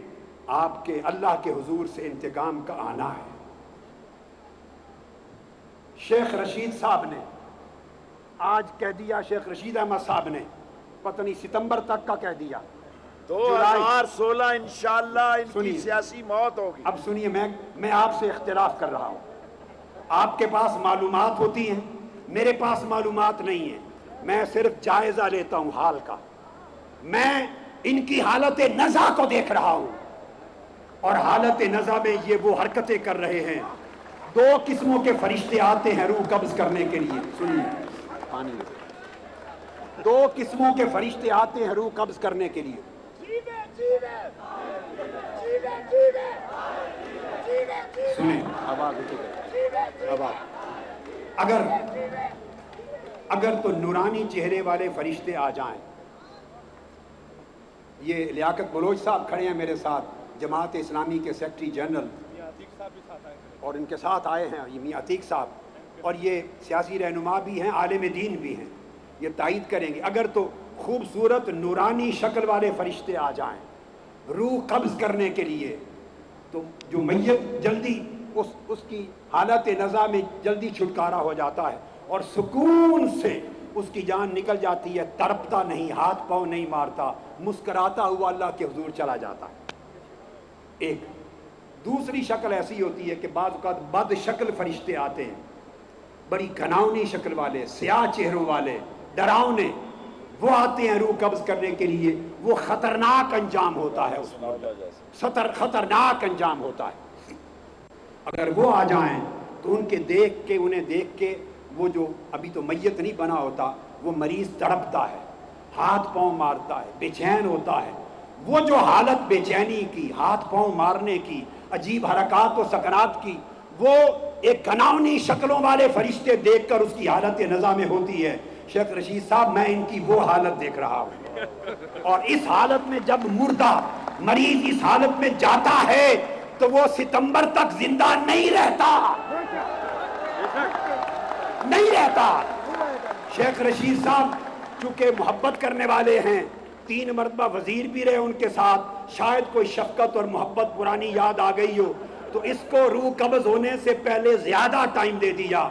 آپ کے اللہ کے حضور سے انتقام کا آنا ہے۔ شیخ رشید صاحب نے آج کہہ دیا، شیخ رشید احمد صاحب نے پتہ نہیں ستمبر تک کا کہہ دیا، 2016 انشاءاللہ ان کی سیاسی موت ہوگی۔ اب سنیے، میں آپ سے اختلاف کر رہا ہوں، آپ کے پاس معلومات ہوتی ہیں، میرے پاس معلومات نہیں ہیں، میں صرف جائزہ لیتا ہوں حال کا، میں ان کی حالت نزا کو دیکھ رہا ہوں۔ اور حالت نزع میں یہ وہ حرکتیں کر رہے ہیں. دو قسموں کے فرشتے آتے ہیں روح قبض کرنے کے لیے. سنیے, دو قسموں کے فرشتے آتے ہیں روح قبض کرنے کے لیے. سنیں, اگر تو نورانی چہرے والے فرشتے آ جائیں. یہ لیاقت بلوچ صاحب کھڑے ہیں میرے ساتھ, جماعت اسلامی کے سیکرٹری جنرل, اور ان کے ساتھ آئے ہیں یہ میاں عتیق صاحب, اور یہ سیاسی رہنما بھی ہیں, عالم دین بھی ہیں, یہ تائید کریں گے. اگر تو خوبصورت نورانی شکل والے فرشتے آ جائیں روح قبض کرنے کے لیے, تو جو میت جلدی اس کی حالت نزع میں جلدی چھٹکارا ہو جاتا ہے اور سکون سے اس کی جان نکل جاتی ہے, تڑپتا نہیں, ہاتھ پاؤں نہیں مارتا, مسکراتا ہوا اللہ کے حضور چلا جاتا ہے. ایک دوسری شکل ایسی ہوتی ہے کہ بعض اوقات بد شکل فرشتے آتے ہیں, بڑی گھناؤنی شکل والے, سیاہ چہروں والے, ڈراؤنے, وہ آتے ہیں روح قبض کرنے کے لیے. وہ خطرناک انجام ہوتا ہے, اس خطرناک انجام ہوتا ہے. اگر وہ آ جائیں تو انہیں دیکھ کے وہ جو ابھی تو میت نہیں بنا ہوتا, وہ مریض تڑپتا ہے, ہاتھ پاؤں مارتا ہے, بے چین ہوتا ہے. وہ جو حالت بے چینی کی, ہاتھ پاؤں مارنے کی, عجیب حرکات و سکنات کی, وہ ایک گھناؤنی شکلوں والے فرشتے دیکھ کر اس کی حالت نزع میں ہوتی ہے. شیخ رشید صاحب, میں ان کی وہ حالت دیکھ رہا ہوں, اور اس حالت میں جب مردہ مریض اس حالت میں جاتا ہے تو وہ ستمبر تک زندہ نہیں رہتا. شیخ رشید صاحب چونکہ محبت کرنے والے ہیں, 3 مرتبہ وزیر بھی رہے ان کے ساتھ, شاید کوئی شفقت اور محبت پرانی یاد آ گئی ہو تو اس کو روح قبض ہونے سے پہلے زیادہ ٹائم دے دیا.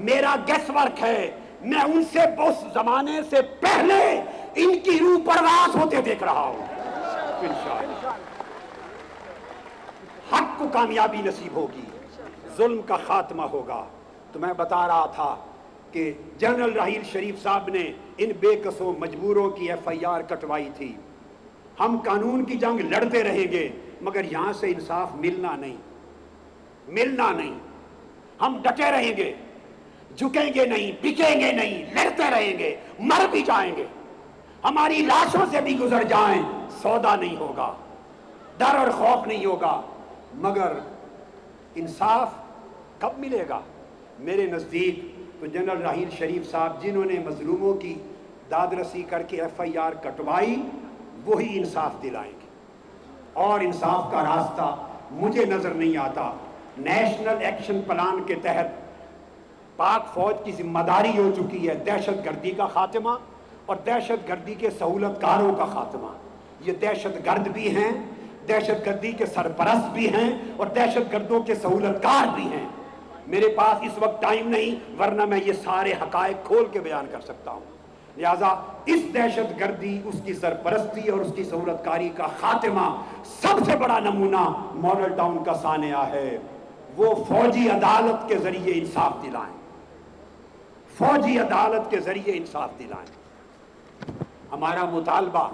میرا گیس ورک ہے, میں ان سے اس زمانے سے پہلے ان کی روح پرواز ہوتے دیکھ رہا ہوں. انشاءاللہ حق کو کامیابی نصیب ہوگی, ظلم کا خاتمہ ہوگا. تو میں بتا رہا تھا کہ جنرل راحیل شریف صاحب نے ان بے قصوں مجبوروں کی FIR کٹوائی تھی. ہم قانون کی جنگ لڑتے رہیں گے مگر یہاں سے انصاف ملنا نہیں. ہم ڈٹے رہیں گے, جھکیں گے نہیں, بکیں گے نہیں, لڑتے رہیں گے, مر بھی جائیں گے, ہماری لاشوں سے بھی گزر جائیں, سودا نہیں ہوگا, ڈر اور خوف نہیں ہوگا. مگر انصاف کب ملے گا؟ میرے نزدیک تو جنرل راحیل شریف صاحب جنہوں نے مظلوموں کی داد رسی کر کے FIR کٹوائی, وہی انصاف دلائیں گے. اور انصاف کا راستہ مجھے نظر نہیں آتا. نیشنل ایکشن پلان کے تحت پاک فوج کی ذمہ داری ہو چکی ہے دہشت گردی کا خاتمہ اور دہشت گردی کے سہولت کاروں کا خاتمہ. یہ دہشت گرد بھی ہیں, دہشت گردی کے سرپرست بھی ہیں, اور دہشت گردوں کے سہولت کار بھی ہیں. میرے پاس اس وقت ٹائم نہیں, ورنہ میں یہ سارے حقائق کھول کے بیان کر سکتا ہوں. لہذا اس دہشت گردی, اس کی سرپرستی اور اس کی سہولت کاری کا خاتمہ سب سے بڑا نمونہ ماڈل ٹاؤن کا سانحہ ہے. وہ فوجی عدالت کے ذریعے انصاف دلائیں, فوجی عدالت کے ذریعے انصاف دلائیں. ہمارا مطالبہ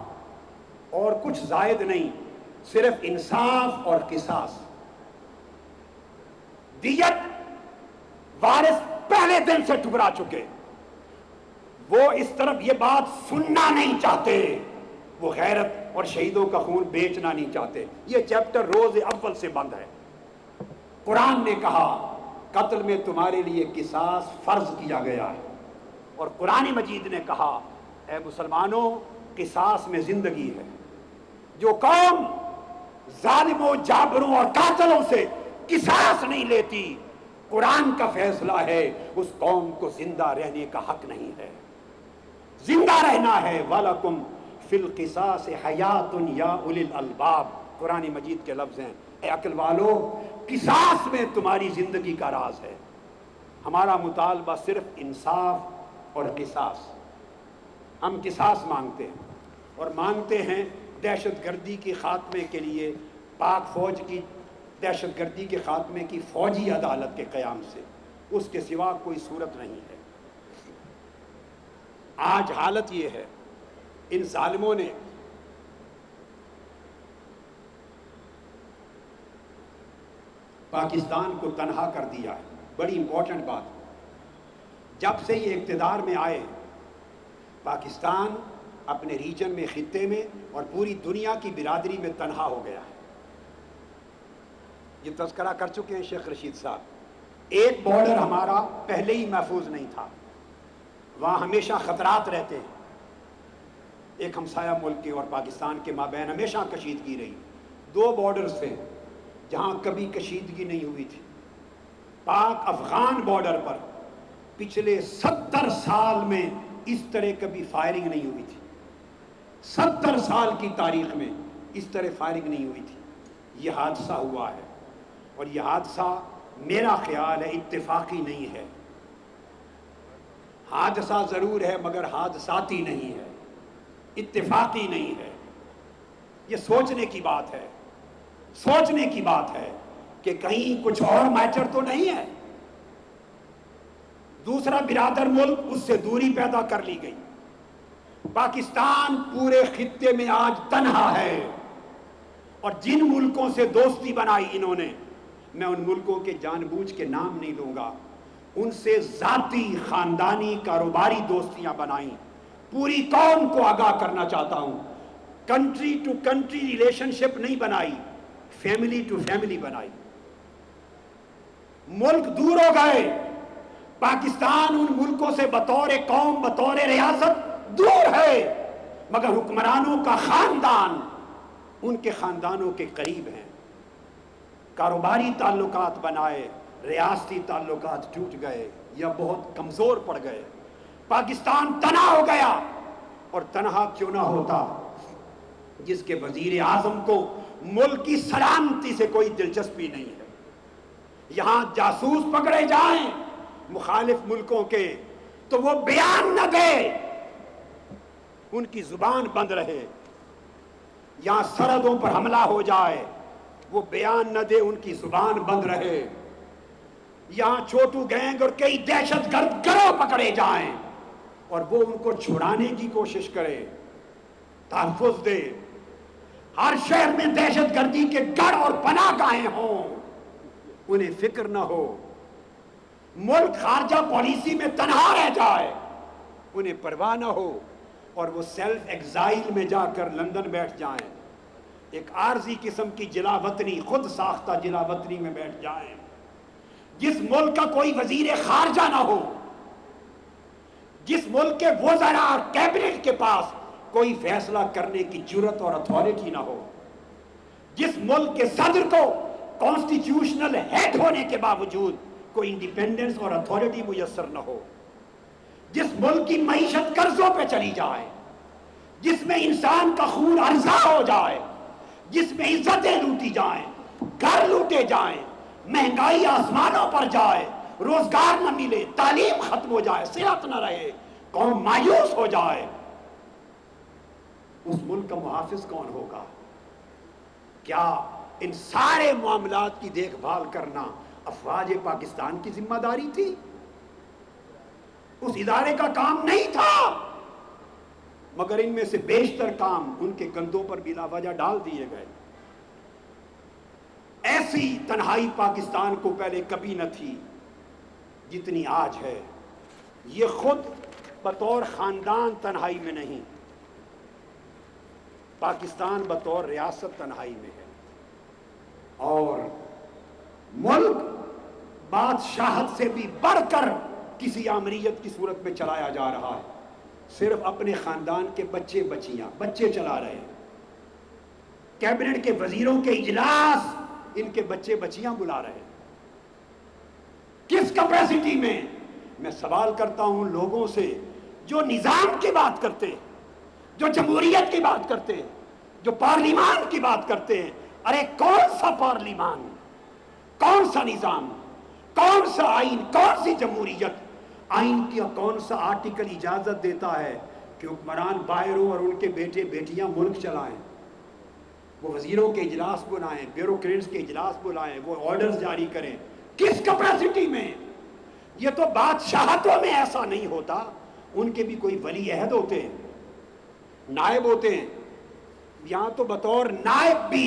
اور کچھ زائد نہیں, صرف انصاف اور قصاص. دیت وارث پہلے دن سے ٹکرا چکے, وہ اس طرف یہ بات سننا نہیں چاہتے, وہ غیرت اور شہیدوں کا خون بیچنا نہیں چاہتے. یہ چیپٹر روز اول سے بند ہے. قرآن نے کہا قتل میں تمہارے لیے قصاص فرض کیا گیا ہے, اور قرآن مجید نے کہا اے مسلمانوں قصاص میں زندگی ہے. جو قوم ظالموں, جابروں اور قاتلوں سے قصاص نہیں لیتی, قرآن کا فیصلہ ہے اس قوم کو زندہ رہنے کا حق نہیں ہے. زندہ رہنا ہے. وَلَكُمْ فِي الْقِصَاصِ حَيَاتٌ يَا أُولِي الْأَلْبَابِ, قرآن مجید کے لفظ ہیں. اے عقل والو, قصاص میں تمہاری زندگی کا راز ہے. ہمارا مطالبہ صرف انصاف اور قصاص. ہم قصاص مانگتے ہیں اور مانگتے ہیں دہشت گردی کے خاتمے کے لیے پاک فوج کی دہشت گردی کے خاتمے کی فوجی عدالت کے قیام سے. اس کے سوا کوئی صورت نہیں ہے. آج حالت یہ ہے, ان ظالموں نے پاکستان کو تنہا کر دیا ہے. بڑی امپورٹنٹ بات. جب سے یہ اقتدار میں آئے پاکستان اپنے ریجن میں، خطے میں اور پوری دنیا کی برادری میں تنہا ہو گیا ہے. یہ تذکرہ کر چکے ہیں شیخ رشید صاحب. ایک بارڈر ہمارا پہلے ہی محفوظ نہیں تھا، وہاں ہمیشہ خطرات رہتے ہیں. ایک ہمسایہ ملک کے اور پاکستان کے مابین ہمیشہ کشیدگی رہی. 2 بارڈرز تھے جہاں کبھی کشیدگی نہیں ہوئی تھی. پاک افغان بارڈر پر پچھلے 70 سال میں اس طرح کبھی فائرنگ نہیں ہوئی تھی. 70 سال کی تاریخ میں اس طرح فائرنگ نہیں ہوئی تھی. یہ حادثہ ہوا ہے اور یہ حادثہ میرا خیال ہے اتفاقی نہیں ہے. حادثہ ضرور ہے مگر حادثاتی نہیں ہے، اتفاقی نہیں ہے. یہ سوچنے کی بات ہے، سوچنے کی بات ہے کہ کہیں کچھ اور میٹر تو نہیں ہے. دوسرا برادر ملک، اس سے دوری پیدا کر لی گئی. پاکستان پورے خطے میں آج تنہا ہے. اور جن ملکوں سے دوستی بنائی انہوں نے، میں ان ملکوں کے جان بوجھ کے نام نہیں لوں گا، ان سے ذاتی خاندانی کاروباری دوستیاں بنائیں. پوری قوم کو آگاہ کرنا چاہتا ہوں، کنٹری ٹو کنٹری ریلیشن شپ نہیں بنائی، فیملی ٹو فیملی بنائی. ملک دور ہو گئے، پاکستان ان ملکوں سے بطور قوم بطور ریاست دور ہے، مگر حکمرانوں کا خاندان ان کے خاندانوں کے قریب ہیں. کاروباری تعلقات بنائے، ریاستی تعلقات ٹوٹ گئے یا بہت کمزور پڑ گئے. پاکستان تنہا ہو گیا. اور تنہا کیوں نہ ہوتا جس کے وزیر اعظم کو ملک کی سلامتی سے کوئی دلچسپی نہیں ہے. یہاں جاسوس پکڑے جائیں مخالف ملکوں کے تو وہ بیان نہ دے، ان کی زبان بند رہے. یہاں سرحدوں پر حملہ ہو جائے، وہ بیان نہ دے، ان کی زبان بند رہے. یہاں چھوٹو گینگ اور کئی دہشت گرد گروہ پکڑے جائیں اور وہ ان کو چھڑانے کی کوشش کرے، تحفظ دے. ہر شہر میں دہشت گردی کے گڑھ اور پناہ گاہیں ہوں، انہیں فکر نہ ہو. ملک خارجہ پالیسی میں تنہا رہ جائے، انہیں پرواہ نہ ہو، اور وہ سیلف ایگزائل میں جا کر لندن بیٹھ جائیں، ایک عارضی قسم کی جلا وطنی، خود ساختہ جلا وطنی میں بیٹھ جائیں. جس ملک کا کوئی وزیر خارجہ نہ ہو، جس ملک کے وزراء اور کیبنٹ کے پاس کوئی فیصلہ کرنے کی جرت اور اتھارٹی نہ ہو، جس ملک کے صدر کو کانسٹیٹیوشنل ہیڈ ہونے کے باوجود کوئی انڈیپینڈنس اور اتھارٹی میسر نہ ہو، جس ملک کی معیشت قرضوں پہ چلی جائے، جس میں انسان کا خون ارزاں ہو جائے، جس میں عزتیں لوٹی جائیں، گھر لوٹے جائیں، مہنگائی آسمانوں پر جائے، روزگار نہ ملے، تعلیم ختم ہو جائے، صحت نہ رہے، قوم مایوس ہو جائے، اس ملک کا محافظ کون ہوگا؟ کیا ان سارے معاملات کی دیکھ بھال کرنا افواج پاکستان کی ذمہ داری تھی؟ اس ادارے کا کام نہیں تھا، مگر ان میں سے بیشتر کام ان کے کندھوں پر بلا وجہ ڈال دیے گئے. ایسی تنہائی پاکستان کو پہلے کبھی نہ تھی جتنی آج ہے. یہ خود بطور خاندان تنہائی میں نہیں، پاکستان بطور ریاست تنہائی میں ہے. اور ملک بادشاہت سے بھی بڑھ کر کسی آمریت کی صورت میں چلایا جا رہا ہے. صرف اپنے خاندان کے بچے چلا رہے ہیں. کیبنٹ کے وزیروں کے اجلاس ان کے بچیاں بلا رہے ہیں. کس کیپیسٹی میں؟ میں سوال کرتا ہوں لوگوں سے جو نظام کی بات کرتے ہیں، جو جمہوریت کی بات کرتے ہیں، جو پارلیمان کی بات کرتے ہیں. ارے کون سا پارلیمان، کون سا نظام، کون سا آئین، کون سی جمہوریت؟ آئین کی کون سا آرٹیکل اجازت دیتا ہے کہ حکمران باہروں اور ان کے بیٹے بیٹیاں ملک چلائیں، وہ وزیروں کے اجلاس بلائیں، بیوروکریٹس کے اجلاس بلائیں، وہ آرڈرز جاری کریں؟ کس کیپیسٹی میں؟ یہ تو بادشاہتوں میں ایسا نہیں ہوتا. ان کے بھی کوئی ولی عہد ہوتے ہیں، نائب ہوتے ہیں. یہاں تو بطور نائب بھی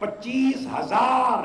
25,000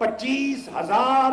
25,000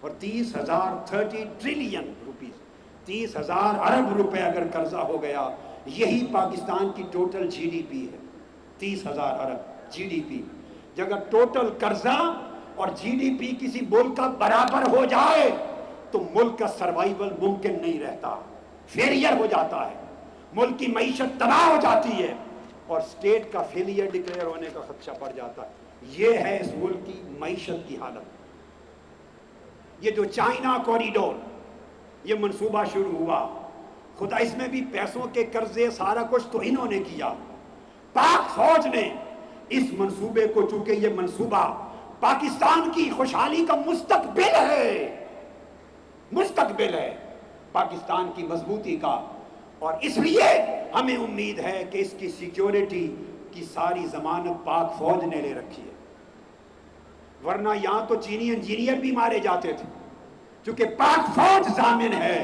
اور 30 ٹریلین روپیز 30,000 ارب روپے اگر قرضہ ہو گیا، یہی پاکستان کی ٹوٹل جی ڈی پی ہے. 30,000 ارب جی ڈی پی. اگر ٹوٹل قرضہ اور جی ڈی پی کسی ملک کا برابر ہو جائے تو ملک کا سروائیول ممکن نہیں رہتا، فیلئر ہو جاتا ہے، ملک کی معیشت تباہ ہو جاتی ہے اور سٹیٹ کا فیلئر ڈکلیئر ہونے کا خدشہ پڑ جاتا ہے. یہ ہے اس ملک کی معیشت کی حالت. یہ جو چائنا کوریڈور یہ منصوبہ شروع ہوا، خدا اس میں بھی پیسوں کے قرضے سارا کچھ تو انہوں نے کیا. پاک فوج نے اس منصوبے کو، چونکہ یہ منصوبہ پاکستان کی خوشحالی کا مستقبل ہے پاکستان کی مضبوطی کا، اور اس لیے ہمیں امید ہے کہ اس کی سیکیورٹی کی ساری ضمانت پاک فوج نے لے رکھی ہے. ورنہ یہاں تو چینی انجینئر بھی مارے جاتے تھے. چونکہ پاک فوج ضامن ہے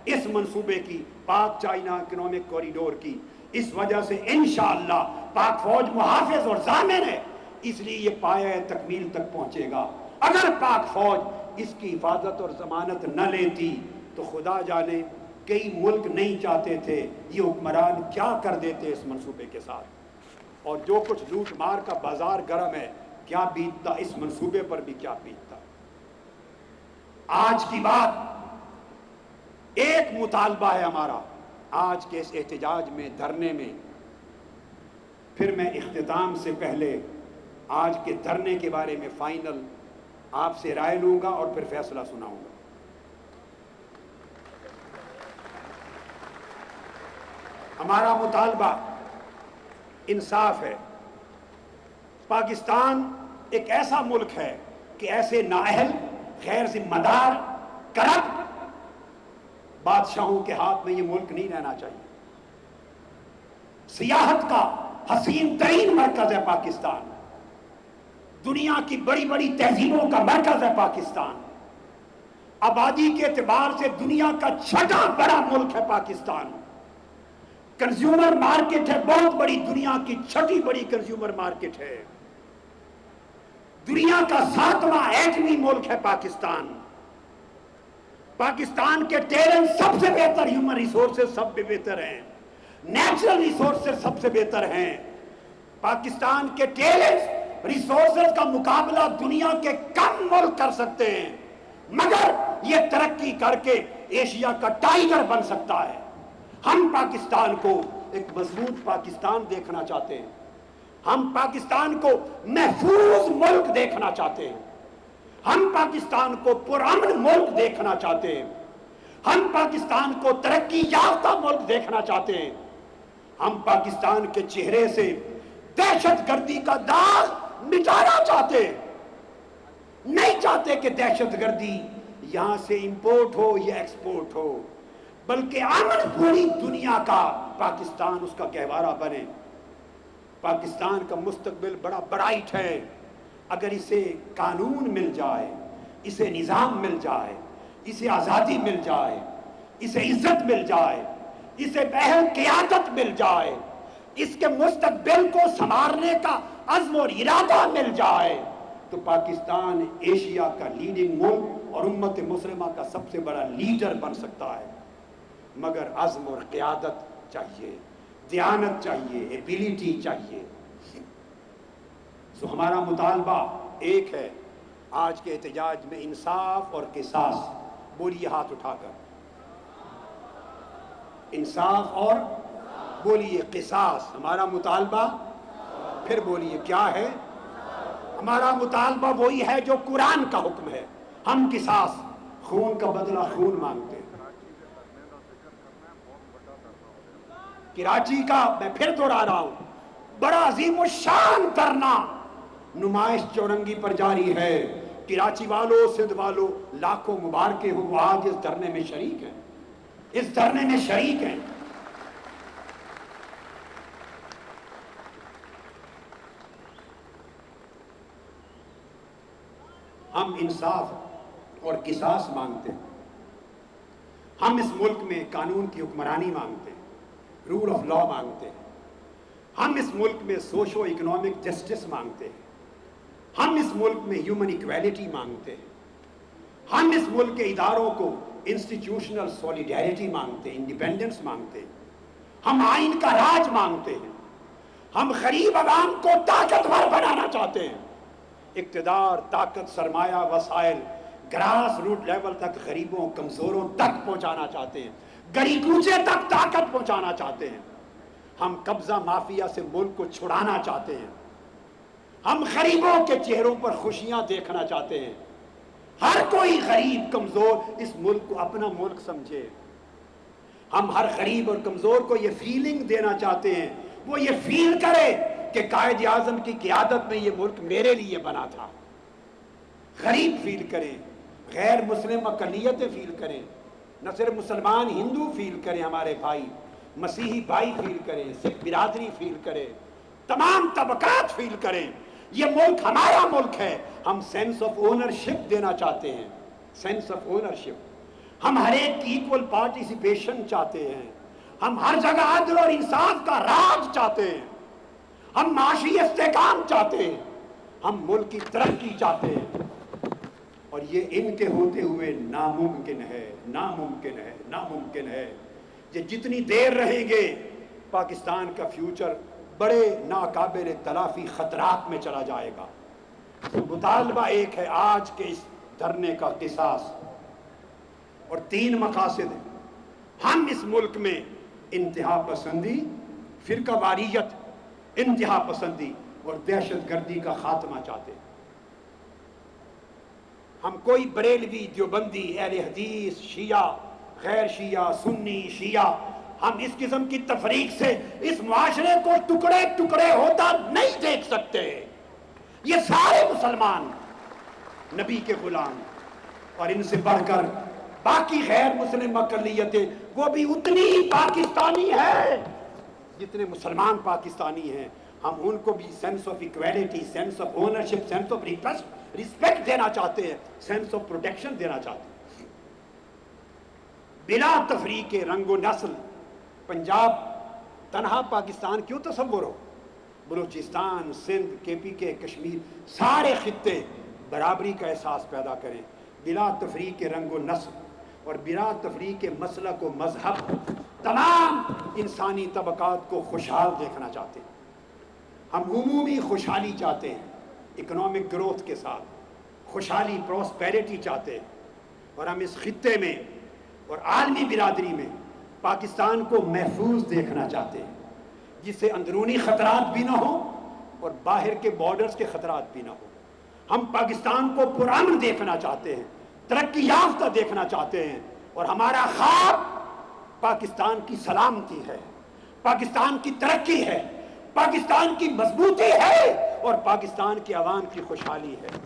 اس منصوبے کی، پاک چائنا اکنامک کوریڈور کی، اس وجہ سے انشاءاللہ پاک فوج محافظ اور ضامن ہے، اس لیے یہ پایہ تکمیل تک پہنچے گا. اگر پاک فوج اس کی حفاظت اور ضمانت نہ لیتی تو خدا جانے کئی ملک نہیں چاہتے تھے یہ حکمران کیا کر دیتے اس منصوبے کے ساتھ. اور جو کچھ لوٹ مار کا بازار گرم ہے، کیا بیتتا اس منصوبے پر بھی کیا بیتتا. آج کی بات ایک مطالبہ ہے ہمارا آج کے اس احتجاج میں، دھرنے میں. پھر میں اختتام سے پہلے آج کے دھرنے کے بارے میں فائنل آپ سے رائے لوں گا اور پھر فیصلہ سناؤں گا. ہمارا مطالبہ انصاف ہے. پاکستان ایک ایسا ملک ہے کہ ایسے نااہل، غیر ذمہ دار، کرپٹ بادشاہوں کے ہاتھ میں یہ ملک نہیں رہنا چاہیے. سیاحت کا حسین ترین مرکز ہے پاکستان. دنیا کی بڑی بڑی تہذیبوں کا مرکز ہے پاکستان. آبادی کے اعتبار سے دنیا کا چھٹا بڑا ملک ہے پاکستان. کنزیومر مارکیٹ ہے بہت بڑی، دنیا کی چھٹی بڑی کنزیومر مارکیٹ ہے. دنیا کا 7واں ایٹمی ملک ہے پاکستان. پاکستان کے ٹیلنٹ سب سے بہتر، ہیومن ریسورسز سب سے بہتر ہیں، نیچرل ریسورسز سب سے بہتر ہیں. پاکستان کے ٹیلنٹ ریسورسز کا مقابلہ دنیا کے کم ملک کر سکتے ہیں، مگر یہ ترقی کر کے ایشیا کا ٹائیگر بن سکتا ہے. ہم پاکستان کو ایک مضبوط پاکستان دیکھنا چاہتے ہیں. ہم پاکستان کو محفوظ ملک دیکھنا چاہتے ہیں. ہم پاکستان کو پرامن ملک دیکھنا چاہتے ہیں. ہم پاکستان کو ترقی یافتہ ملک دیکھنا چاہتے ہیں. ہم پاکستان کے چہرے سے دہشت گردی کا داغ مٹانا چاہتے ہیں. نہیں چاہتے کہ دہشت گردی یہاں سے امپورٹ ہو یا ایکسپورٹ ہو، بلکہ امن پوری دنیا کا پاکستان اس کا گہوارہ بنے. پاکستان کا مستقبل بڑا برائٹ ہے اگر اسے قانون مل جائے، اسے نظام مل جائے، اسے آزادی مل جائے، اسے عزت مل جائے، اسے اہل قیادت مل جائے، اس کے مستقبل کو سنوارنے کا عزم اور ارادہ مل جائے تو پاکستان ایشیا کا لیڈنگ ملک اور امت مسلمہ کا سب سے بڑا لیڈر بن سکتا ہے. مگر عزم اور قیادت چاہیے، دیانت چاہیے، ایبیلٹی چاہیے. سو ہمارا مطالبہ ایک ہے آج کے احتجاج میں، انصاف اور قصاص. بولیے ہاتھ اٹھا کر، انصاف اور بولیے قصاص. ہمارا مطالبہ پھر بولیے کیا ہے؟ ہمارا مطالبہ وہی ہے جو قرآن کا حکم ہے. ہم قصاص، خون کا بدلہ خون مانگتے ہیں. کراچی کا میں پھر دوہرا رہا ہوں، بڑا عظیم الشان دھرنا نمائش چورنگی پر جاری ہے. کراچی والوں، سندھ والوں لاکھوں مبارکیں ہوں، وہ آج اس دھرنے میں شریک ہیں، اس دھرنے میں شریک ہیں. ہم انصاف اور قصاص مانگتے ہیں. ہم اس ملک میں قانون کی حکمرانی مانگتے ہیں، رول آف لا مانگتے ہیں. ہم اس ملک میں سوشو اکنامک جسٹس مانگتے ہیں. ہم اس ملک میں ہیومن ایکویلٹی مانگتے ہیں. ہم اس ملک کے اداروں کو انسٹیٹیوشنل سولیڈیرٹی مانگتے ہیں، انڈیپینڈنس مانگتے ہیں، ہم آئین کا راج مانگتے ہیں، ہم غریب عوام کو طاقتور بنانا چاہتے ہیں، اقتدار، طاقت، سرمایہ، وسائل گراس روٹ لیول تک غریبوں، کمزوروں تک پہنچانا چاہتے ہیں، گلی کوچے تک طاقت پہنچانا چاہتے ہیں، ہم قبضہ مافیا سے ملک کو چھڑانا چاہتے ہیں، ہم غریبوں کے چہروں پر خوشیاں دیکھنا چاہتے ہیں، ہر کوئی غریب کمزور اس ملک کو اپنا ملک سمجھے، ہم ہر غریب اور کمزور کو یہ فیلنگ دینا چاہتے ہیں، وہ یہ فیل کرے کہ قائد اعظم کی قیادت میں یہ ملک میرے لیے بنا تھا۔ غریب فیل کریں، غیر مسلم اقلیتیں فیل کریں، نہ صرف مسلمان ہندو فیل کریں، ہمارے بھائی مسیحی بھائی فیل کریں، سکھ برادری فیل کرے، تمام طبقات فیل کریں، یہ ملک ہمارا ملک ہے۔ ہم سینس آف اونرشپ دینا چاہتے ہیں، سینس آف اونرشپ، ہم ہر ایک کی ایکول پارٹیسپیشن چاہتے ہیں، ہم ہر جگہ عدل اور انصاف کا راج چاہتے ہیں، ہم معاشی استحکام چاہتے ہیں، ہم ملک کی ترقی چاہتے ہیں، اور یہ ان کے ہوتے ہوئے ناممکن ہے، ناممکن ہے، ناممکن ہے۔ یہ جتنی دیر رہیں گے پاکستان کا فیوچر بڑے ناقابل تلافی خطرات میں چلا جائے گا۔ مطالبہ ایک ہے آج کے اس دھرنے کا قصاص، اور 3 مقاصد ہیں۔ ہم اس ملک میں انتہا پسندی، فرقہ واریت، انتہا پسندی اور دہشت گردی کا خاتمہ چاہتے ہیں۔ ہم کوئی بریلوی، دیوبندی، اہل حدیث، شیعہ، غیر شیعہ، سنی، شیعہ، ہم اس قسم کی تفریق سے اس معاشرے کو ٹکڑے ٹکڑے ہوتا نہیں دیکھ سکتے۔ یہ سارے مسلمان نبی کے غلام، اور ان سے بڑھ کر باقی غیر مسلم اقلیتیں وہ بھی اتنی ہی پاکستانی ہیں جتنے مسلمان پاکستانی ہیں۔ ہم ان کو بھی sense of equality, sense of ownership, sense of respect دینا چاہتے ہیں، سینس آف پروٹیکشن دینا چاہتے ہیں۔ بلا تفریق رنگ و نسل پنجاب تنہا پاکستان کیوں تصور ہو؟ بلوچستان، سندھ، کے پی کے، کشمیر، سارے خطے برابری کا احساس پیدا کریں، بلا تفریق رنگ و نسل اور بلا تفریق مسلک و مذہب، تمام انسانی طبقات کو خوشحال دیکھنا چاہتے ہیں۔ ہم عمومی خوشحالی چاہتے ہیں، اکنامک گروتھ کے ساتھ خوشحالی، پراسپیرٹی چاہتے ہیں، اور ہم اس خطے میں اور عالمی برادری میں پاکستان کو محفوظ دیکھنا چاہتے ہیں، جس سے اندرونی خطرات بھی نہ ہوں اور باہر کے بارڈرز کے خطرات بھی نہ ہوں۔ ہم پاکستان کو پرامن دیکھنا چاہتے ہیں، ترقی یافتہ دیکھنا چاہتے ہیں، اور ہمارا خواب پاکستان کی سلامتی ہے، پاکستان کی ترقی ہے، پاکستان کی مضبوطی ہے، اور پاکستان کی عوام کی خوشحالی ہے۔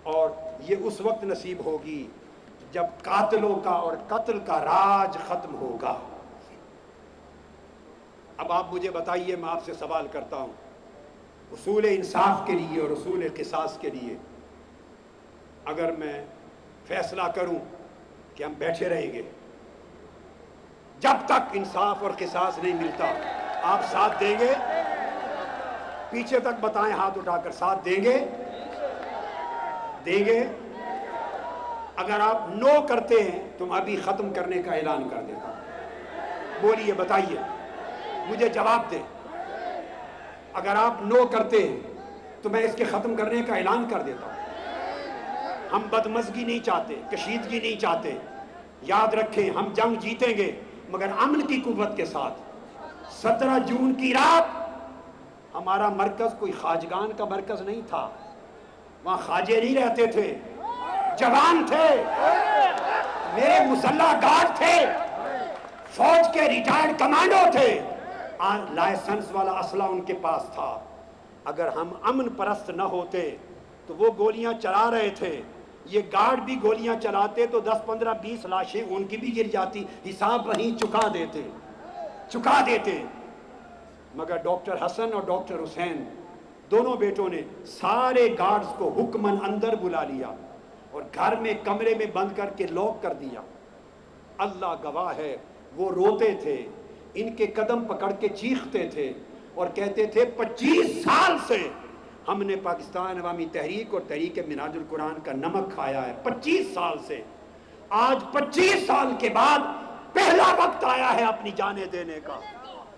اور یہ اس وقت نصیب ہوگی جب قاتلوں کا اور قتل کا راج ختم ہوگا۔ اب آپ مجھے بتائیے، میں آپ سے سوال کرتا ہوں، اصول انصاف کے لیے اور اصول قصاص کے لیے اگر میں فیصلہ کروں کہ ہم بیٹھے رہیں گے جب تک انصاف اور قصاص نہیں ملتا، آپ ساتھ دیں گے؟ پیچھے تک بتائیں ہاتھ اٹھا کر، ساتھ دیں گے؟ دیں گے؟ اگر آپ نو کرتے ہیں تو میں ابھی ختم کرنے کا اعلان کر دیتا ہوں۔ بولیے، بتائیے، مجھے جواب دیں۔ اگر آپ نو کرتے ہیں تو میں اس کے ختم کرنے کا اعلان کر دیتا ہوں۔ ہم بدمزگی نہیں چاہتے، کشیدگی نہیں چاہتے۔ یاد رکھیں، ہم جنگ جیتیں گے مگر امن کی قوت کے ساتھ۔ 17 جون کی رات ہمارا مرکز کوئی خواجگان کا مرکز نہیں تھا، وہاں خواجے نہیں رہتے تھے، جوان تھے، میرے مسلح گارڈ تھے، فوج کے ریٹائرڈ کمانڈو تھے، لائسنس والا اسلحہ ان کے پاس تھا۔ اگر ہم امن پرست نہ ہوتے تو وہ گولیاں چلا رہے تھے، یہ گارڈ بھی گولیاں چلاتے تو 10 15 20 لاشیں ان کی بھی گر جاتی، حساب وہیں چکا دیتے۔ مگر ڈاکٹر حسن اور ڈاکٹر حسین دونوں بیٹوں نے سارے گارڈز کو حکمن اندر بلا لیا اور گھر میں کمرے میں بند کر کے لاک کر دیا۔ اللہ گواہ ہے، وہ روتے تھے، ان کے قدم پکڑ کے چیختے تھے اور کہتے تھے 25 سال سے ہم نے پاکستان عوامی تحریک اور تحریک منہاج القرآن کا نمک کھایا ہے 25 سال سے. آج 25 سال کے بعد پہلا وقت آیا ہے اپنی جانیں دینے کا.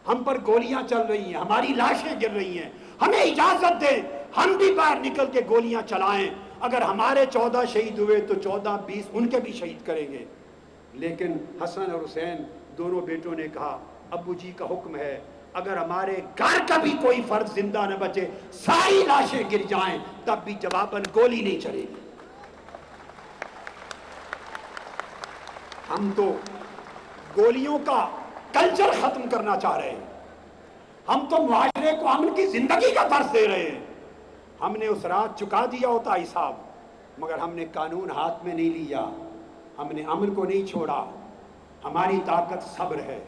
ہم پر گولیاں چل رہی ہیں, ہماری لاشیں گر رہی ہیں, ہمیں اجازت دیں ہم بھی باہر نکل کے گولیاں چلائیں. اگر ہمارے 14 شہید ہوئے تو 14-20 ان کے بھی شہید کریں گے. لیکن حسن اور حسین دونوں بیٹوں نے کہا ابو جی کا حکم ہے اگر ہمارے گھر کا بھی کوئی فرد زندہ نہ بچے, ساری لاشیں گر جائیں, تب بھی جواباً گولی نہیں چلے گی. ہم تو گولیوں کا کلچر ختم کرنا چاہ رہے ہیں. ہم تو معاشرے کو امن کی زندگی کا درس دے رہے ہیں. ہم نے اس رات چکا دیا ہوتا حساب, مگر ہم نے قانون ہاتھ میں نہیں لیا, ہم نے امن کو نہیں چھوڑا. ہماری طاقت صبر ہے,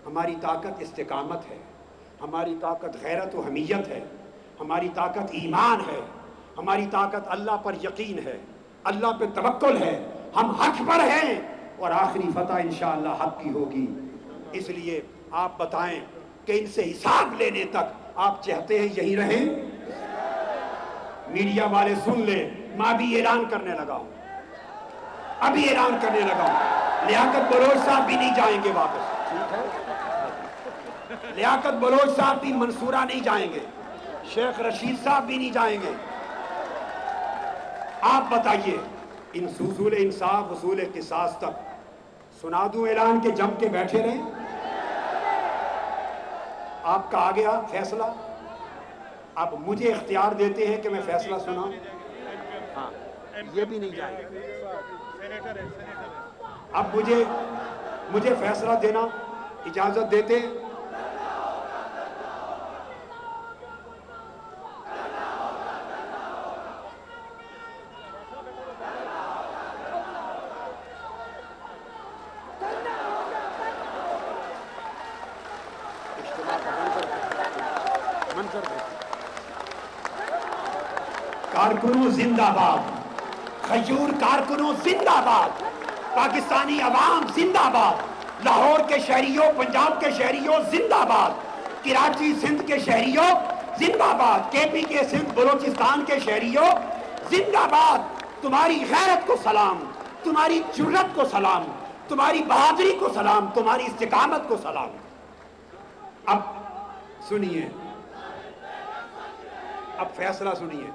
ہماری طاقت استقامت ہے, ہماری طاقت غیرت و حمیت ہے, ہماری طاقت ایمان ہے, ہماری طاقت اللہ پر یقین ہے, اللہ پہ توکل ہے. ہم حق پر ہیں اور آخری فتح انشاءاللہ حق کی ہوگی. اس لیے آپ بتائیں کہ ان سے حساب لینے تک آپ چاہتے ہیں یہی رہیں؟ میڈیا والے سن لیں, میں ابھی اعلان کرنے لگا ہوں, ابھی اعلان کرنے لگا ہوں. لیاقت بلوچ صاحب بھی نہیں جائیں گے واپس, لیاقت بلوچ صاحب بھی منصورہ نہیں جائیں گے, شیخ رشید صاحب بھی نہیں جائیں گے. آپ بتائیے ان حصول انصاف حصول قصاص تک سنا دوں اعلان کے جم کے بیٹھے رہیں؟ آپ کا آ گیا فیصلہ, آپ مجھے اختیار دیتے ہیں کہ میں فیصلہ سناؤں؟ ہاں, یہ بھی نہیں جائیں گے. اب مجھے فیصلہ دینا اجازت دیتے ہیں؟ کارکنوں زندہ باد, خیور کارکنوں زندہ باد, پاکستانی عوام زندہ باد, لاہور کے شہریوں, پنجاب کے شہریوں زندہ باد, کراچی سندھ کے شہریوں زندہ باد, کے پی کے سندھ بلوچستان کے شہریوں زندہ باد. تمہاری غیرت کو سلام, تمہاری جرت کو سلام, تمہاری بہادری کو سلام, تمہاری استقامت کو سلام. اب سنیے, اب فیصلہ سنیے.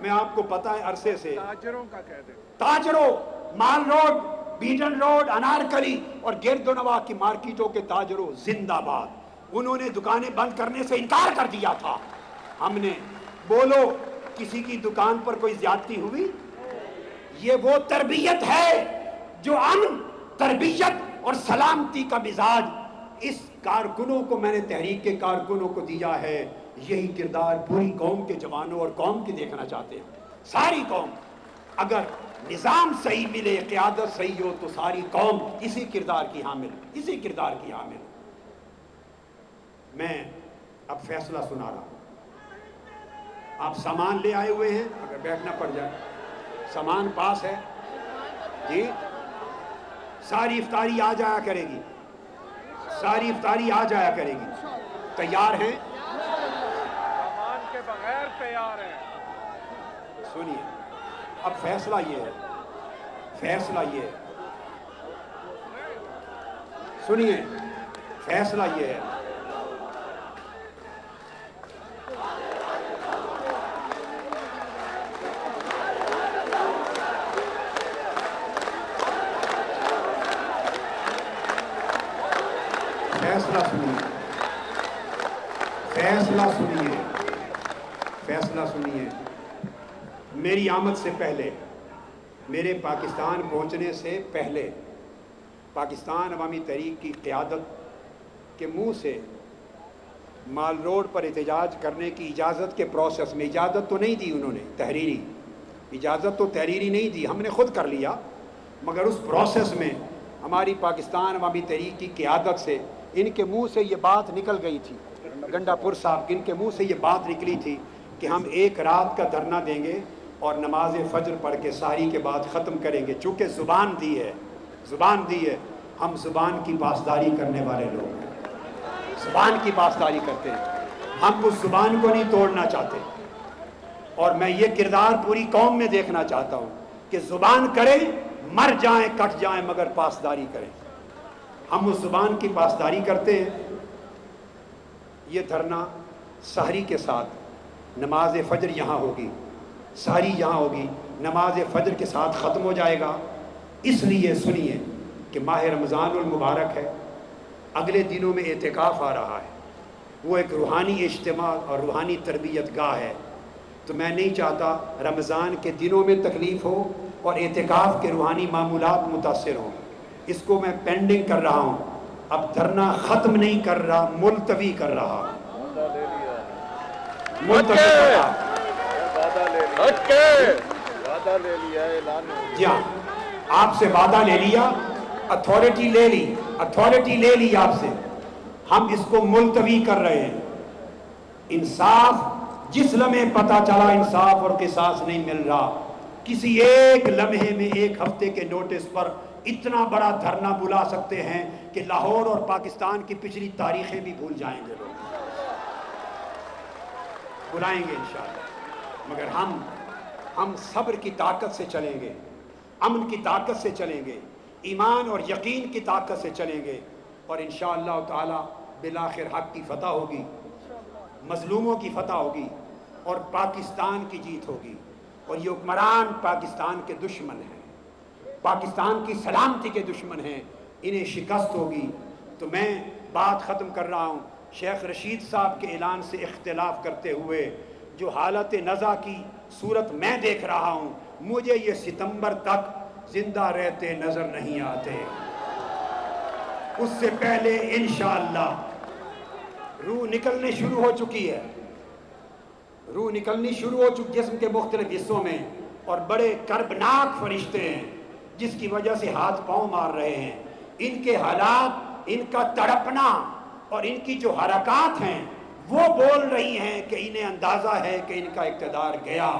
میں آپ کو پتا ہے عرصے سے تاجروں, مال روڈ, بیڈن روڈ, انارکلی اور گرد و نواح کی مارکیٹوں کے تاجروں زندہ باد. انہوں نے دکانیں بند کرنے سے انکار کر دیا تھا. ہم نے بولو کسی کی دکان پر کوئی زیادتی ہوئی؟ یہ وہ تربیت ہے جو امن, تربیت اور سلامتی کا مزاج اس کارکنوں کو, میں نے تحریک کے کارکنوں کو دیا ہے. یہی کردار پوری قوم کے جوانوں اور قوم کی دیکھنا چاہتے ہیں. ساری قوم, اگر نظام صحیح ملے, قیادت صحیح ہو, تو ساری قوم اسی کردار کی حامل, اسی کردار کی حامل. میں اب فیصلہ سنا رہا ہوں. آپ سامان لے آئے ہوئے ہیں, اگر بیٹھنا پڑ جائے. سامان پاس ہے جی, ساری افطاری آ جایا کرے گی, ساری افطاری آ جایا کرے گی. تیار ہیں؟ سامان کے بغیر تیار ہیں. سنیے, اب فیصلہ یہ ہے, فیصلہ یہ ہے, سنیے, فیصلہ یہ ہے. فیصلہ سنیے, فیصلہ سنیے, فیصلہ سنیے. میری آمد سے پہلے, میرے پاکستان پہنچنے سے پہلے, پاکستان عوامی تحریک کی قیادت کے منہ سے مال روڈ پر احتجاج کرنے کی اجازت کے پروسیس میں, اجازت تو نہیں دی انہوں نے تحریری, اجازت تو تحریری نہیں دی, ہم نے خود کر لیا, مگر اس پروسیس میں ہماری پاکستان عوامی تحریک کی قیادت سے ان کے منہ سے یہ بات نکل گئی تھی, گنڈا پور صاحب ان کے منہ سے یہ بات نکلی تھی کہ ہم ایک رات کا دھرنا دیں گے اور نماز فجر پڑھ کے سحری کے بعد ختم کریں گے. چونکہ زبان دی ہے, ہم زبان کی پاسداری کرنے والے لوگ ہیں, زبان کی پاسداری کرتے ہیں, ہم اس زبان کو نہیں توڑنا چاہتے. اور میں یہ کردار پوری قوم میں دیکھنا چاہتا ہوں کہ زبان کریں, مر جائیں کٹ جائیں, مگر پاسداری کریں. ہم اس زبان کی پاسداری کرتے ہیں. یہ دھرنا سحری کے ساتھ نماز فجر یہاں ہوگی, سحری یہاں ہوگی, نماز فجر کے ساتھ ختم ہو جائے گا. اس لیے سنیے کہ ماہ رمضان المبارک ہے, اگلے دنوں میں اعتکاف آ رہا ہے, وہ ایک روحانی اجتماع اور روحانی تربیت گاہ ہے. تو میں نہیں چاہتا رمضان کے دنوں میں تکلیف ہو اور اعتکاف کے روحانی معمولات متاثر ہوں. اس کو میں پینڈنگ کر رہا ہوں, اب دھرنا ختم نہیں کر رہا, ملتوی کر رہا. جی ہاں, آپ سے وعدہ لے لیا, اتھارٹی لے لی آپ سے. ہم اس کو ملتوی کر رہے ہیں. انصاف جس لمحے پتہ چلا انصاف اور قصاص نہیں مل رہا, کسی ایک لمحے میں ایک ہفتے کے نوٹس پر اتنا بڑا دھرنا بلا سکتے ہیں کہ لاہور اور پاکستان کی پچھلی تاریخیں بھی بھول جائیں گے لوگ. بلائیں گے انشاءاللہ. مگر ہم صبر کی طاقت سے چلیں گے, امن کی طاقت سے چلیں گے, ایمان اور یقین کی طاقت سے چلیں گے, اور انشاءاللہ تعالی بالآخر حق کی فتح ہوگی, مظلوموں کی فتح ہوگی, اور پاکستان کی جیت ہوگی. اور یہ حکمران پاکستان کے دشمن ہیں, پاکستان کی سلامتی کے دشمن ہیں, انہیں شکست ہوگی. تو میں بات ختم کر رہا ہوں. شیخ رشید صاحب کے اعلان سے اختلاف کرتے ہوئے جو حالت نزع کی صورت میں دیکھ رہا ہوں, مجھے یہ ستمبر تک زندہ رہتے نظر نہیں آتے. اس سے پہلے انشاءاللہ روح نکلنے شروع ہو چکی ہے, روح نکلنی شروع ہو چکی جسم کے مختلف حصوں میں, اور بڑے کربناک فرشتے ہیں جس کی وجہ سے ہاتھ پاؤں مار رہے ہیں. ان کے حالات, ان کا تڑپنا اور ان کی جو حرکات ہیں وہ بول رہی ہیں کہ انہیں اندازہ ہے کہ ان کا اقتدار گیا.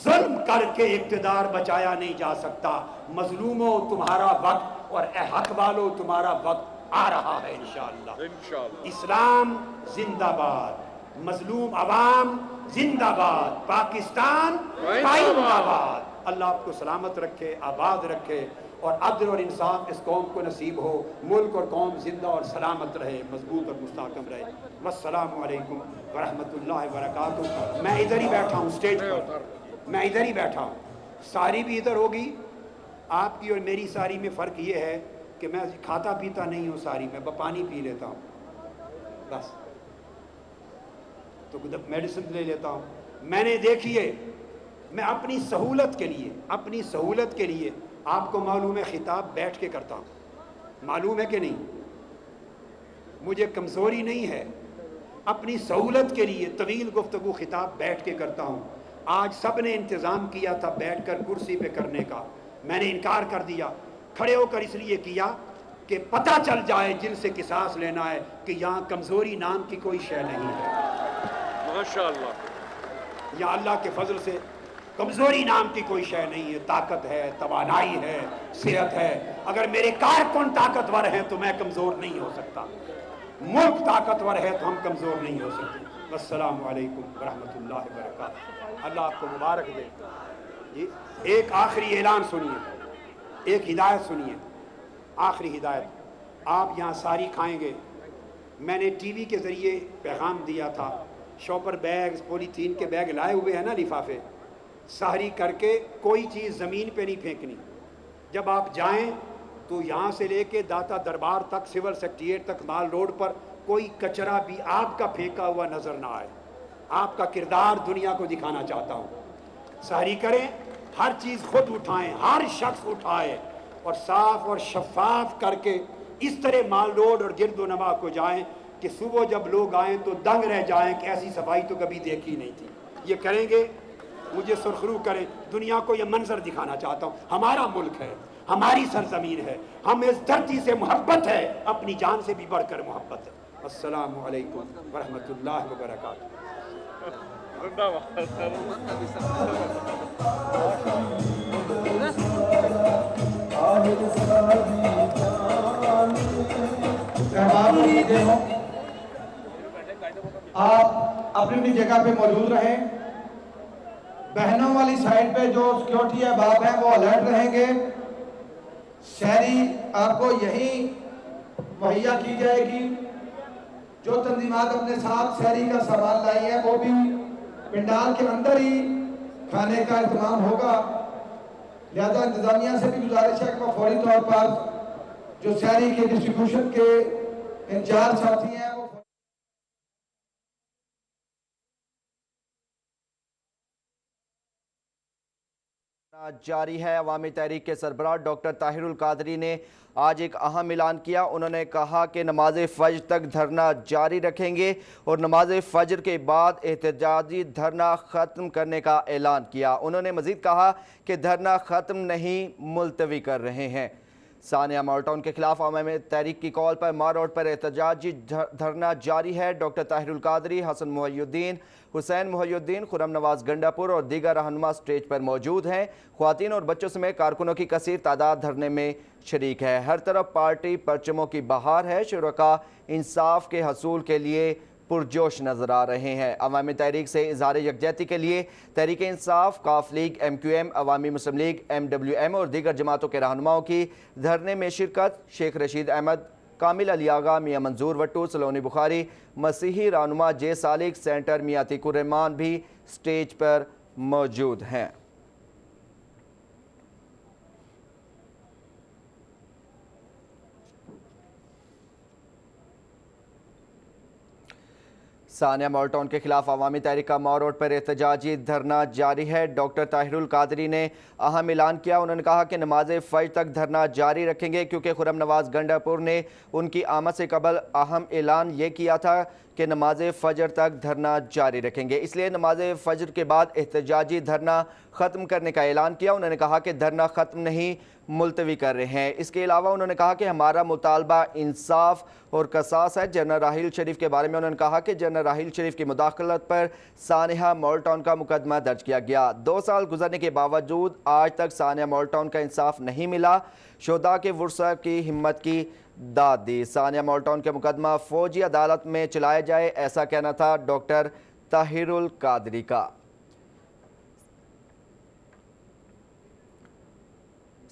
ظلم کر کے اقتدار بچایا نہیں جا سکتا. مظلوموں تمہارا وقت اور اے حق والوں تمہارا وقت آ رہا ہے انشاءاللہ. اسلام زندہ باد, مظلوم عوام زندہ باد, پاکستان قائم آباد. اللہ آپ کو سلامت رکھے, آباد رکھے, اور عدل اور انصاف اس قوم کو نصیب ہو. ملک اور قوم زندہ اور سلامت رہے, مضبوط اور مستحکم رہے. والسلام علیکم ورحمۃ اللہ وبرکاتہ. میں ادھر ہی بیٹھا ہوں اسٹیج پر, میں ادھر ہی بیٹھا ہوں. ساری بھی ادھر ہوگی. آپ کی اور میری ساری میں فرق یہ ہے کہ میں کھاتا پیتا نہیں ہوں ساری میں, پانی پی لیتا ہوں بس, تو میڈیسن لے لیتا ہوں. میں نے دیکھیے, میں اپنی سہولت کے لیے آپ کو معلوم ہے خطاب بیٹھ کے کرتا ہوں, معلوم ہے کہ نہیں؟ مجھے کمزوری نہیں ہے, اپنی سہولت کے لیے طویل گفتگو خطاب بیٹھ کے کرتا ہوں. آج سب نے انتظام کیا تھا بیٹھ کر کرسی پہ کرنے کا, میں نے انکار کر دیا. کھڑے ہو کر اس لیے کیا کہ پتہ چل جائے جن سے قصاص لینا ہے کہ یہاں کمزوری نام کی کوئی شے نہیں ہے. ماشاءاللہ, یا اللہ کے فضل سے کمزوری نام کی کوئی شے نہیں ہے. طاقت ہے, توانائی ہے, صحت ہے. اگر میرے کارکن طاقتور ہیں تو میں کمزور نہیں ہو سکتا, ملک طاقتور ہے تو ہم کمزور نہیں ہو سکتے. السلام علیکم ورحمۃ اللہ وبرکاتہ. اللہ آپ کو مبارک دے. جی ایک آخری اعلان سنیے, ایک ہدایت سنیے, آخری ہدایت. آپ یہاں ساری کھائیں گے. میں نے ٹی وی کے ذریعے پیغام دیا تھا, شاپر بیگ, پولیتھین کے بیگ لائے ہوئے ہیں نا, لفافے. سحری کر کے کوئی چیز زمین پہ نہیں پھینکنی. جب آپ جائیں تو یہاں سے لے کے داتا دربار تک, سول سیکریٹریٹ تک, مال روڈ پر کوئی کچرا بھی آپ کا پھینکا ہوا نظر نہ آئے. آپ کا کردار دنیا کو دکھانا چاہتا ہوں. سحری کریں, ہر چیز خود اٹھائیں, ہر شخص اٹھائے, اور صاف اور شفاف کر کے اس طرح مال روڈ اور گرد و نما کو جائیں کہ صبح جب لوگ آئیں تو دنگ رہ جائیں کہ ایسی صفائی تو کبھی دیکھی نہیں تھی. یہ کریں گے, مجھے سرخرو کریں. دنیا کو یہ منظر دکھانا چاہتا ہوں. ہمارا ملک ہے, ہماری سرزمین ہے, ہمیں اس دھرتی سے محبت ہے, اپنی جان سے بھی بڑھ کر محبت ہے. السلام علیکم ورحمۃ اللہ وبرکاتہ. آپ اپنی اپنی جگہ پہ موجود رہیں. بہنوں والی سائڈ پہ جو سیکیورٹی احباب ہیں وہ الرٹ رہیں گے. شہری آپ کو یہی مہیا کی جائے گی. جو تنظیمات اپنے ساتھ شہری کا سامان لائی ہیں وہ بھی پنڈال کے اندر ہی کھانے کا اہتمام ہوگا. لہذا انتظامیہ سے بھی گزارش ہے کہ وہ فوری طور پر جو شہری کے ڈسٹریبیوشن کے انچارج ساتھی ہیں وہ جاری ہے. عوامی تحریک کے سربراہ ڈاکٹر طاہر القادری نے آج ایک اہم اعلان کیا. انہوں نے کہا کہ نماز فجر تک دھرنا جاری رکھیں گے اور نماز فجر کے بعد احتجاجی دھرنا ختم کرنے کا اعلان کیا. انہوں نے مزید کہا کہ دھرنا ختم نہیں ملتوی کر رہے ہیں. ثانیہ مال ٹاؤن کے خلاف عوامی تحریک کی کال پر مار روڈ پر احتجاجی دھرنا جاری ہے. ڈاکٹر طاہر القادری، حسن محی الدین، حسین محی الدین، خرم نواز گنڈا پور اور دیگر رہنما سٹیج پر موجود ہیں. خواتین اور بچوں سمیت کارکنوں کی کثیر تعداد دھرنے میں شریک ہے. ہر طرف پارٹی پرچموں کی بہار ہے. شرکاء انصاف کے حصول کے لیے پرجوش نظر آ رہے ہیں. عوامی تحریک سے اظہار یکجہتی کے لیے تحریک انصاف، کاف لیگ، ایم کیو ایم، عوامی مسلم لیگ، ایم ڈبلیو ایم اور دیگر جماعتوں کے رہنماؤں کی دھرنے میں شرکت. شیخ رشید احمد، کامل علی آغا، میاں منظور وٹو، سلونی بخاری، مسیحی رہنما جے سالک، سینٹر میاں عتیق الرحمان بھی سٹیج پر موجود ہیں. ثانیہ مال ٹاؤن کے خلاف عوامی تحریک کا مال روڈ پر احتجاجی دھرنا جاری ہے. ڈاکٹر طاہر القادری نے اہم اعلان کیا. انہوں نے کہا کہ نماز فجر تک دھرنا جاری رکھیں گے کیونکہ خرم نواز گنڈا پور نے ان کی آمد سے قبل اہم اعلان یہ کیا تھا کہ نماز فجر تک دھرنا جاری رکھیں گے. اس لیے نماز فجر کے بعد احتجاجی دھرنا ختم کرنے کا اعلان کیا. انہوں نے کہا کہ دھرنا ختم نہیں ملتوی کر رہے ہیں. اس کے علاوہ انہوں نے کہا کہ ہمارا مطالبہ انصاف اور قصاص ہے. جنرل راحیل شریف کے بارے میں انہوں نے کہا کہ جنرل راحیل شریف کی مداخلت پر سانحہ مال ٹاؤن کا مقدمہ درج کیا گیا. 2 سال گزرنے کے باوجود آج تک سانحہ مال ٹاؤن کا انصاف نہیں ملا. شہداء کے ورثاء کی ہمت کی داد دی. سانحہ مال ٹاؤن کے مقدمہ فوجی عدالت میں چلایا جائے، ایسا کہنا تھا ڈاکٹر طاہر القادری کا.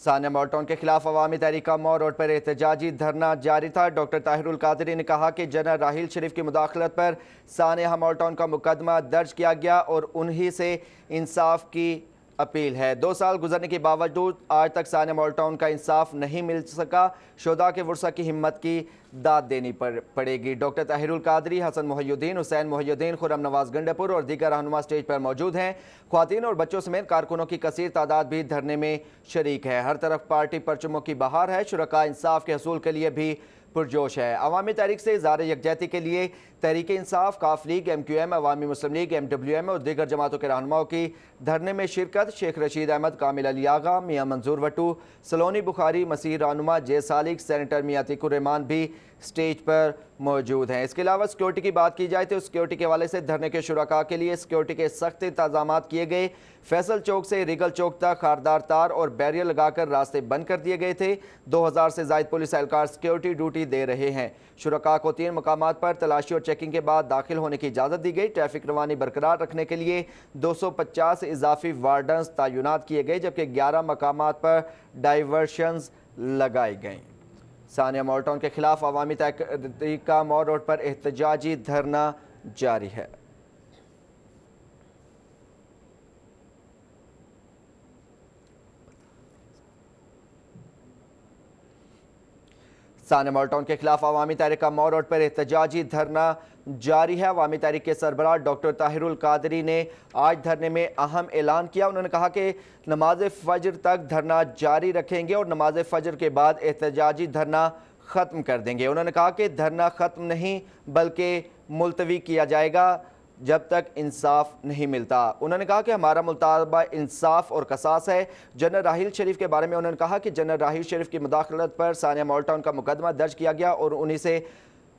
ثانیہ مال ٹاؤن کے خلاف عوامی تحریک کا مال روڈ پر احتجاجی دھرنا جاری تھا. ڈاکٹر طاہر القادری نے کہا کہ جنرل راحیل شریف کی مداخلت پر سانحہ مال ٹاؤن کا مقدمہ درج کیا گیا اور انہی سے انصاف کی اپیل ہے. 2 سال گزرنے کے باوجود آج تک سانحہ مال ٹاؤن کا انصاف نہیں مل سکا. شہداء کے ورثاء کی ہمت کی داد دینی پڑے گی. ڈاکٹر طاہر القادری، حسن محی الدین، حسین محی الدین، خرم نواز گنڈا پور اور دیگر رہنما سٹیج پر موجود ہیں. خواتین اور بچوں سمیت کارکنوں کی کثیر تعداد بھی دھرنے میں شریک ہے. ہر طرف پارٹی پرچموں کی بہار ہے. شرکاء انصاف کے حصول کے لیے بھی پرجوش ہے. عوامی تحریک سے اظہار یکجہتی کے لیے تحریک انصاف، کاف لیگ، ایم کیو ایم، عوامی مسلم لیگ، ایم ڈبلیو ایم اور دیگر جماعتوں کے رہنماؤں کی دھرنے میں شرکت. شیخ رشید احمد، کامل علی آغا، میاں منظور وٹو، سلونی بخاری، مسیحی رہنما جے سالک، سینٹر میاں عتیق الرحمان بھی سٹیج پر موجود ہیں. اس کے علاوہ سیکیورٹی کی بات کی جائے تو سیکیورٹی کے حوالے سے دھرنے کے شرکاء کے لیے سیکیورٹی کے سخت انتظامات کیے گئے. فیصل چوک سے ریگل چوک تک خاردار تار اور بیریئر لگا کر راستے بند کر دیے گئے تھے. 2000 سے زائد پولیس اہلکار سیکیورٹی ڈیوٹی دے رہے ہیں. شرکاء کو 3 مقامات پر تلاشی اور چیکنگ کے بعد داخل ہونے کی اجازت دی گئی. ٹریفک روانی برقرار رکھنے کے لیے 250 اضافی وارڈنز تعینات کیے گئے جبکہ 11 مقامات پر ڈائیورشنز لگائی گئیں. ثانیہ مال ٹاؤن کے خلاف عوامی تحریک کا مال روڈ پر احتجاجی دھرنا جاری ہے. ثانیہ مال ٹاؤن کے خلاف عوامی تحریک کا مال روڈ پر احتجاجی دھرنا جاری ہے. عوامی تحریک کے سربراہ ڈاکٹر طاہر القادری نے آج دھرنے میں اہم اعلان کیا. انہوں نے کہا کہ نماز فجر تک دھرنا جاری رکھیں گے اور نماز فجر کے بعد احتجاجی دھرنا ختم کر دیں گے. انہوں نے کہا کہ دھرنا ختم نہیں بلکہ ملتوی کیا جائے گا جب تک انصاف نہیں ملتا. انہوں نے کہا کہ ہمارا مطالبہ انصاف اور قصاص ہے. جنرل راحیل شریف کے بارے میں انہوں نے کہا کہ جنرل راحیل شریف کی مداخلت پر سانحہ مال ٹاؤن کا مقدمہ درج کیا گیا اور انہی سے